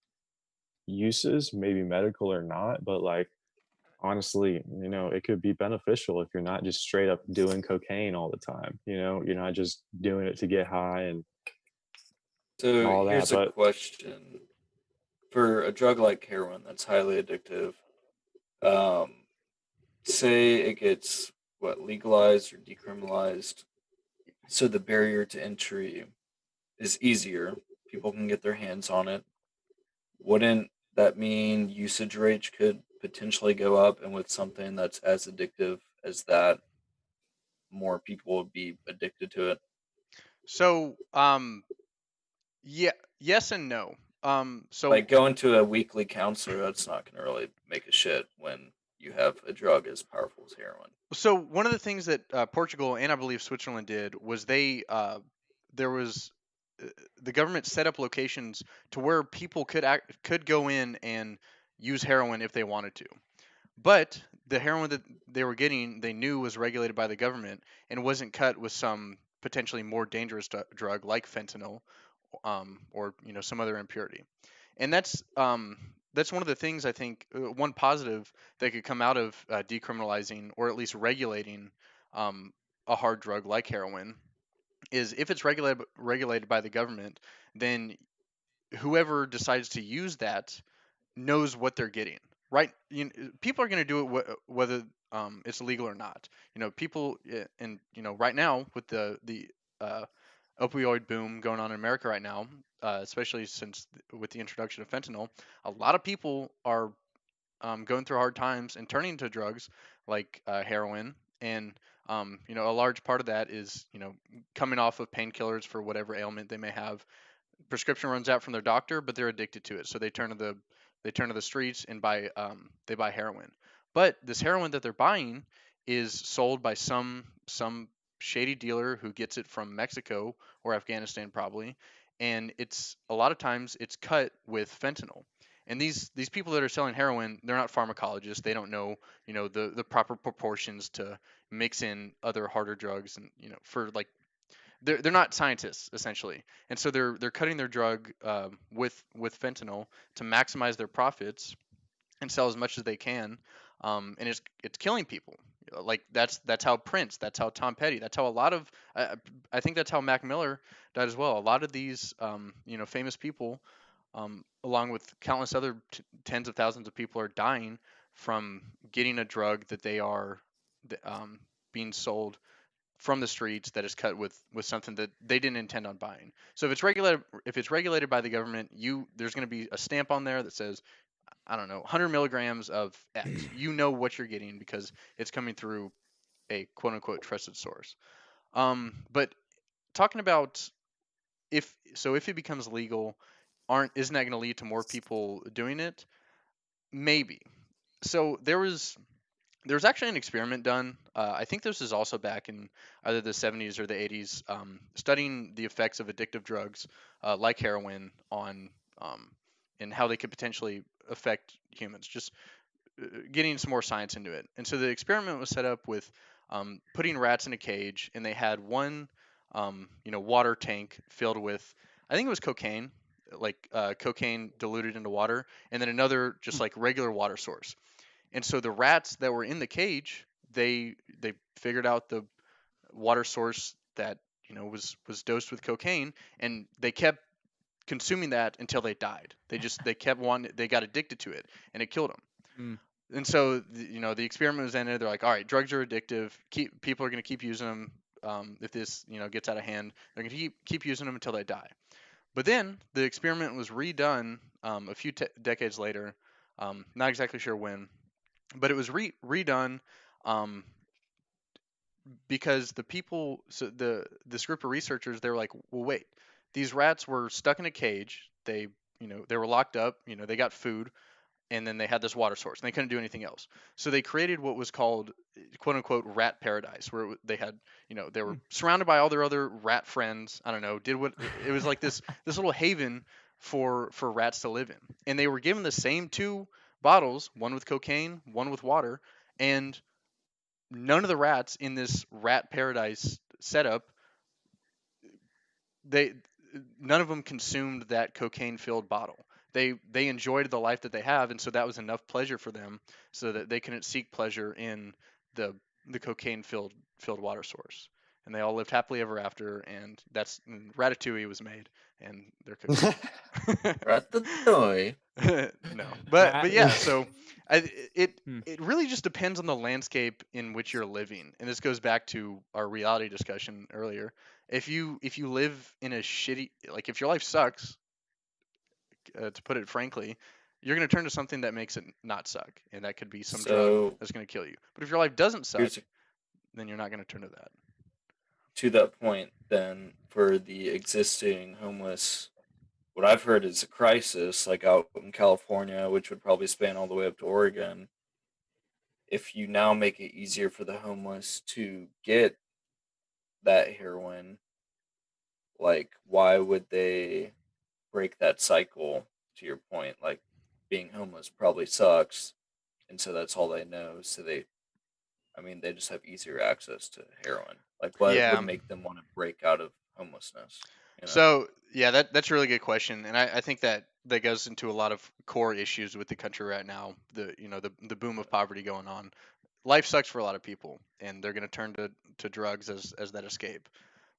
D: uses, maybe medical or not, but like honestly, it could be beneficial if you're not just straight up doing cocaine all the time. You're not just doing it to get high and
E: So
D: all that.
E: here's a
D: But
E: question. For a drug like heroin that's highly addictive, say it gets legalized or decriminalized, so the barrier to entry is easier. People can get their hands on it. Wouldn't that mean usage rates could potentially go up, and with something that's as addictive as that, more people would be addicted to it.
A: So, yeah, yes and no. So
E: Like going to a weekly counselor, that's not going to really make a shit when you have a drug as powerful as heroin.
A: So one of the things that Portugal and I believe Switzerland did was there was the government set up locations to where people could go in and use heroin if they wanted to. But the heroin that they were getting, they knew was regulated by the government and wasn't cut with some potentially more dangerous drug like fentanyl, or some other impurity. And that's one of the things I think, one positive that could come out of decriminalizing or at least regulating um, a hard drug like heroin is if it's regulated by the government, then whoever decides to use that knows what they're getting. Right? People are going to do it whether it's legal or not. People, and right now with the uh, opioid boom going on in America right now, especially since with the introduction of fentanyl, a lot of people are going through hard times and turning to drugs like heroin. And a large part of that is coming off of painkillers for whatever ailment they may have. Prescription runs out from their doctor, but they're addicted to it, so they turn to the streets and buy heroin. But this heroin that they're buying is sold by some shady dealer who gets it from Mexico or Afghanistan probably, and it's a lot of times it's cut with fentanyl. And these people that are selling heroin, they're not pharmacologists. They don't know, the proper proportions to mix in other harder drugs, and for like they're not scientists essentially, and so they're cutting their drug with fentanyl to maximize their profits and sell as much as they can, and it's killing people. Like that's how Prince, that's how Tom Petty, that's how a lot of I think that's how Mac Miller died as well. A lot of these famous people, along with countless other tens of thousands of people, are dying from getting a drug that they are being sold from the streets that is cut with something that they didn't intend on buying. So if it's regulated by the government, there's going to be a stamp on there that says, I don't know, 100 milligrams of X. You know what you're getting because it's coming through a quote unquote trusted source. But talking about if it becomes legal, aren't isn't that going to lead to more people doing it? Maybe. So there was actually an experiment done. I think this is also back in either the 70s or the 80s, studying the effects of addictive drugs like heroin on and how they could potentially affect humans. Just getting some more science into it. And so the experiment was set up with putting rats in a cage, and they had one, water tank filled with, I think it was cocaine, like cocaine diluted into water, and then another just like regular water source. And so the rats that were in the cage, they figured out the water source that was dosed with cocaine, and they kept consuming that until they died. They kept wanting, they got addicted to it, and it killed them.
C: Mm.
A: And so the experiment was ended. They're like, all right, drugs are addictive. People are going to keep using them. If this gets out of hand, they're going to keep using them until they die. But then the experiment was redone a few decades later. Not exactly sure when, but it was redone um, because the people, so this group of researchers, they were like, well, wait, these rats were stuck in a cage. They were locked up. They got food, and then they had this water source, and they couldn't do anything else. So they created what was called "quote unquote" rat paradise, where they had, they were surrounded by all their other rat friends. I don't know, did what it was like this little haven for rats to live in, and they were given the same two bottles, one with cocaine, one with water, and none of the rats in this rat paradise setup, they none of them consumed that cocaine filled bottle. They enjoyed the life that they have, and so that was enough pleasure for them so that they couldn't seek pleasure in the cocaine filled water source. And they all lived happily ever after, and Ratatouille was made, and they're cooking.
E: Ratatouille.
A: No, but yeah.
C: Rat-
A: So it
C: Hmm.
A: it really just depends on the landscape in which you're living, and this goes back to our reality discussion earlier. If you live in a shitty, like if your life sucks, to put it frankly, you're going to turn to something that makes it not suck, and that could be some drug
E: So
A: that's going to kill you. But if your life doesn't suck,
E: here's
A: then you're not going to turn to that.
E: to that point. Then for the existing homeless, what I've heard is a crisis, like out in California, which would probably span all the way up to Oregon. If you now make it easier for the homeless to get that heroin, like why would they break that cycle? To your point, like being homeless probably sucks, and so that's all they know. So they just have easier access to heroin. Like what
A: Yeah.
E: would make them want to break out of homelessness?
A: So yeah, that's a really good question, and I think that goes into a lot of core issues with the country right now. The boom of poverty going on. Life sucks for a lot of people, and they're going to turn to drugs as that escape.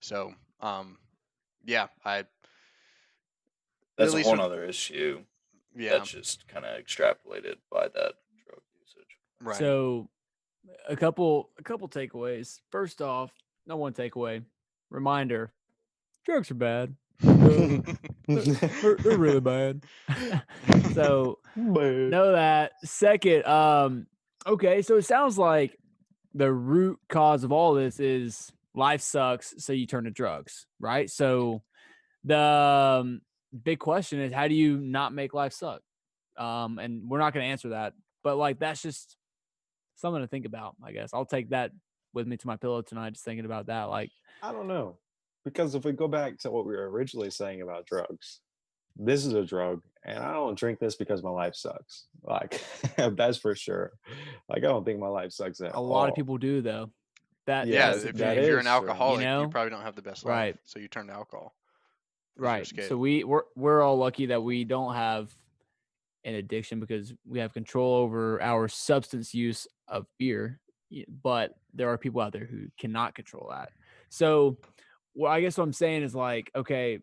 A: So yeah,
E: that's
A: at
E: a
A: least
E: whole
A: with,
E: other issue.
A: yeah,
E: That's just kind of extrapolated by that drug usage.
A: right.
C: So a couple takeaways. First off, no one takeaway. Reminder: drugs are bad. They're really bad. So know that. Second, okay, so it sounds like the root cause of all this is life sucks, so you turn to drugs, right? So the big question is, how do you not make life suck? And we're not going to answer that, but like that's just something to think about. I guess I'll take that with me to my pillow tonight, just thinking about that. Like,
D: I don't know. Because if we go back to what we were originally saying about drugs, this is a drug, and I don't drink this because my life sucks. Like, that's for sure. Like, I don't think my life sucks at
C: a lot of
D: all.
C: people do, though.
A: Yeah,
C: That's the
A: if
C: thing.
A: you're an
D: is true.
A: alcoholic,
C: You
A: you
C: know?
A: probably don't have the best
C: Right.
A: life, so you turn to alcohol. as your
C: Right.
A: escape.
C: So we're all lucky that we don't have an addiction because we have control over our substance use of beer. But there are people out there who cannot control that. So, well, I guess what I'm saying is like, okay,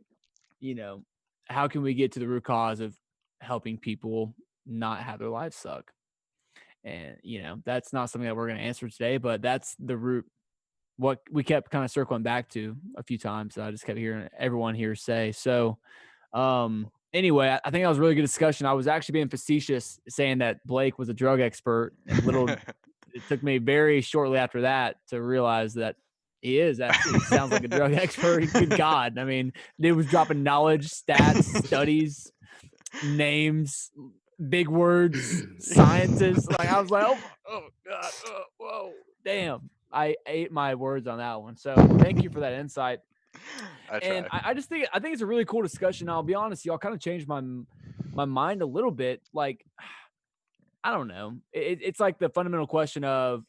C: how can we get to the root cause of helping people not have their lives suck? And that's not something that we're going to answer today, but that's the root. What we kept kind of circling back to a few times. I just kept hearing everyone here say. So, anyway, I think that was a really good discussion. I was actually being facetious saying that Blake was a drug expert, and it took me very shortly after that to realize that he is actually. He sounds like a drug expert. Good God. I mean, dude was dropping knowledge, stats, studies, names, big words, scientists. Like, I was like, oh God, whoa, damn. I ate my words on that one. So thank you for that insight. And I just think it's a really cool discussion. I'll be honest, y'all kind of changed my mind a little bit. Like, I don't know. It's like the fundamental question of,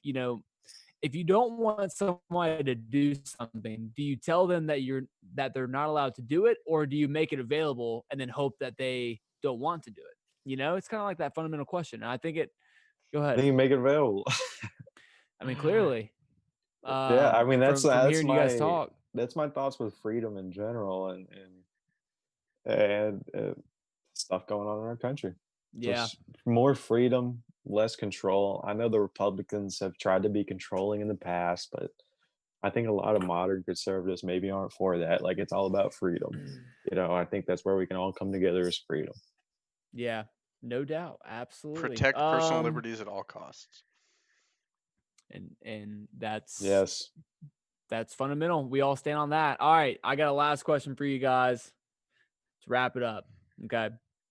C: if you don't want somebody to do something, do you tell them that they're not allowed to do it, or do you make it available and then hope that they don't want to do it? It's kind of like that fundamental question. And I think go ahead.
D: Then you make it available.
C: I mean, clearly.
D: Yeah, I mean that's
C: from hearing you guys talk.
D: That's my thoughts with freedom in general, and stuff going on in our country.
C: Yeah,
D: Just more freedom, less control. I know the Republicans have tried to be controlling in the past, but I think a lot of modern conservatives maybe aren't for that. Like, it's all about freedom. I think that's where we can all come together is freedom.
C: Yeah, no doubt, absolutely.
A: Protect personal liberties at all costs.
C: And that's fundamental. We all stand on that. All right, I got a last question for you guys to wrap it up. Okay,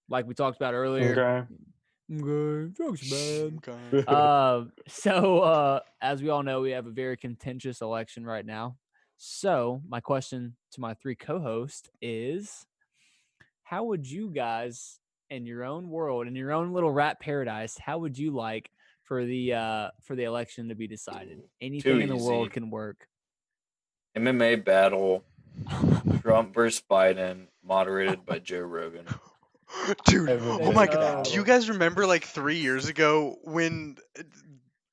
C: like we talked about earlier. Okay, drugs bad.
A: Okay.
C: So as we all know, we have a very contentious election right now. So my question to my three co-hosts is, how would you guys, in your own world, in your own little rat paradise, how would you like for the election to be decided? Anything in the world can work.
E: MMA battle, Trump versus Biden, moderated by Joe Rogan.
A: Dude, oh my God. Do you guys remember like 3 years ago when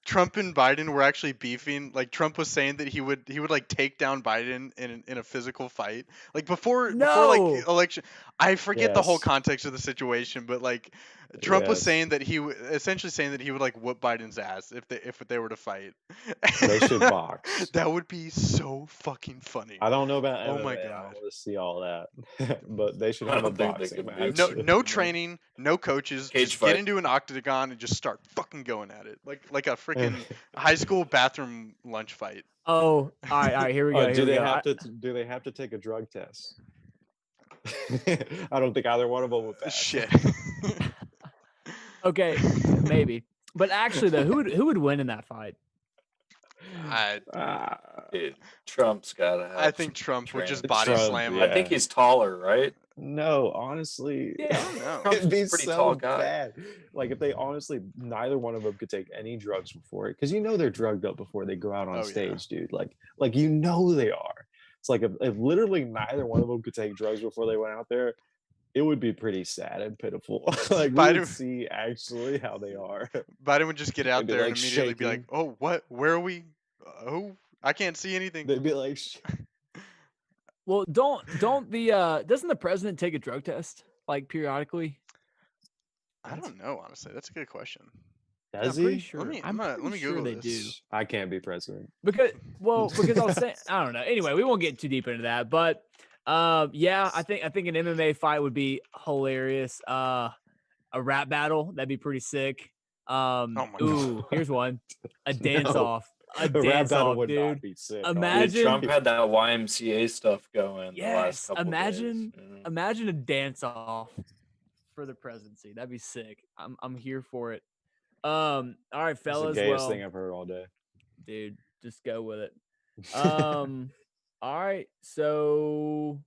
A: Trump and Biden were actually beefing. Like Trump was saying that he would like take down Biden in a physical fight. Like before like
C: No.
A: election. I forget the whole
D: Yes.
A: context of the situation, but like Trump was
D: Yes.
A: saying that essentially saying that he would like whoop Biden's ass if they were to fight.
D: They should box.
A: That would be so fucking funny.
D: I don't know about
A: Oh
D: MMA.
A: my
D: I
A: God.
D: don't want to see all that, but they should
E: I
D: have a
E: don't think they
D: boxing
E: could do
D: match.
A: No training, no coaches.
E: Cage
A: Just
E: fight.
A: get into an octagon and just start fucking going at it, like a freaking high school bathroom lunch fight.
C: Oh, all right. Here we go.
D: Do
C: Here we
D: they
C: go.
D: have to? Do they have to take a drug test? I don't think either one of them would pass.
A: Shit.
C: Okay, maybe. But actually, though, who would win in that fight?
E: Dude, Trump's gotta have.
A: I think Trump would just
E: training.
A: body
D: Trump,
A: slam him.
E: I think he's taller, right?
D: No, honestly,
C: Yeah.
A: I don't know.
E: Trump's
D: it'd be
E: a pretty
D: so
E: tall guy.
D: bad. Like if they honestly, neither one of them could take any drugs before it, because they're drugged up before they go out on
A: Oh,
D: stage, dude. Like they are. It's like if literally neither one of them could take drugs before they went out there, it would be pretty sad and pitiful. Like we
A: Biden-
D: would see actually how they are.
A: Biden would just get out
D: They'd be,
A: there
D: like,
A: and immediately be like,
D: shaking.
A: "Oh, what? Where are we? Oh, I can't see anything."
D: They'd be like,
C: Well, doesn't the president take a drug test like periodically?
A: I don't know, honestly. That's a good question.
D: does
C: I'm pretty
D: he?
C: sure.
A: Let me
C: I'm
A: let
C: pretty
A: me
C: sure
A: Google
C: they
A: this.
C: do.
D: I can't be president.
C: Because I was saying, I don't know. Anyway, we won't get too deep into that, but yeah, I think an MMA fight would be hilarious. A rap battle, that'd be pretty sick.
A: Oh my
C: Ooh, here's one. A dance off. A
D: rap
C: dance
D: battle
C: off,
D: would
C: dude.
D: not be sick.
C: Imagine-
E: Dude, Trump had that YMCA stuff going the last
C: Yes,
E: couple
C: imagine
E: days.
C: imagine a dance off for the presidency. That'd be sick. I'm here for it. All right,
D: It's the
C: fellas.
D: gayest
C: Well,
D: thing I've heard all day.
C: dude, just go with it. All right, so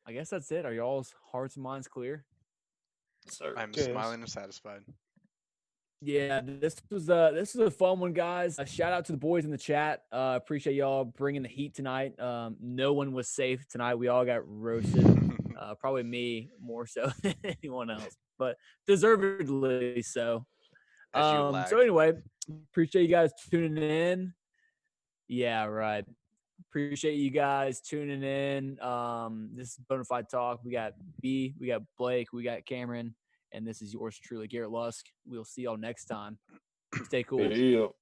C: I guess that's it. Are y'all's hearts and minds clear?
E: So
A: I'm
D: Yes.
A: smiling and satisfied.
C: Yeah, this was a fun one, guys. A shout out to the boys in the chat. Appreciate y'all bringing the heat tonight. No one was safe tonight. We all got roasted. Probably me more so than anyone else, but deservedly so.
A: As you
C: So
A: lagged.
C: anyway, appreciate you guys tuning in. Yeah, right. Appreciate you guys tuning in. This is Bonafide Talk. We got B, we got Blake, we got Cameron, and this is yours truly, Garrett Lusk. We'll see y'all next time. Stay cool.
E: yeah.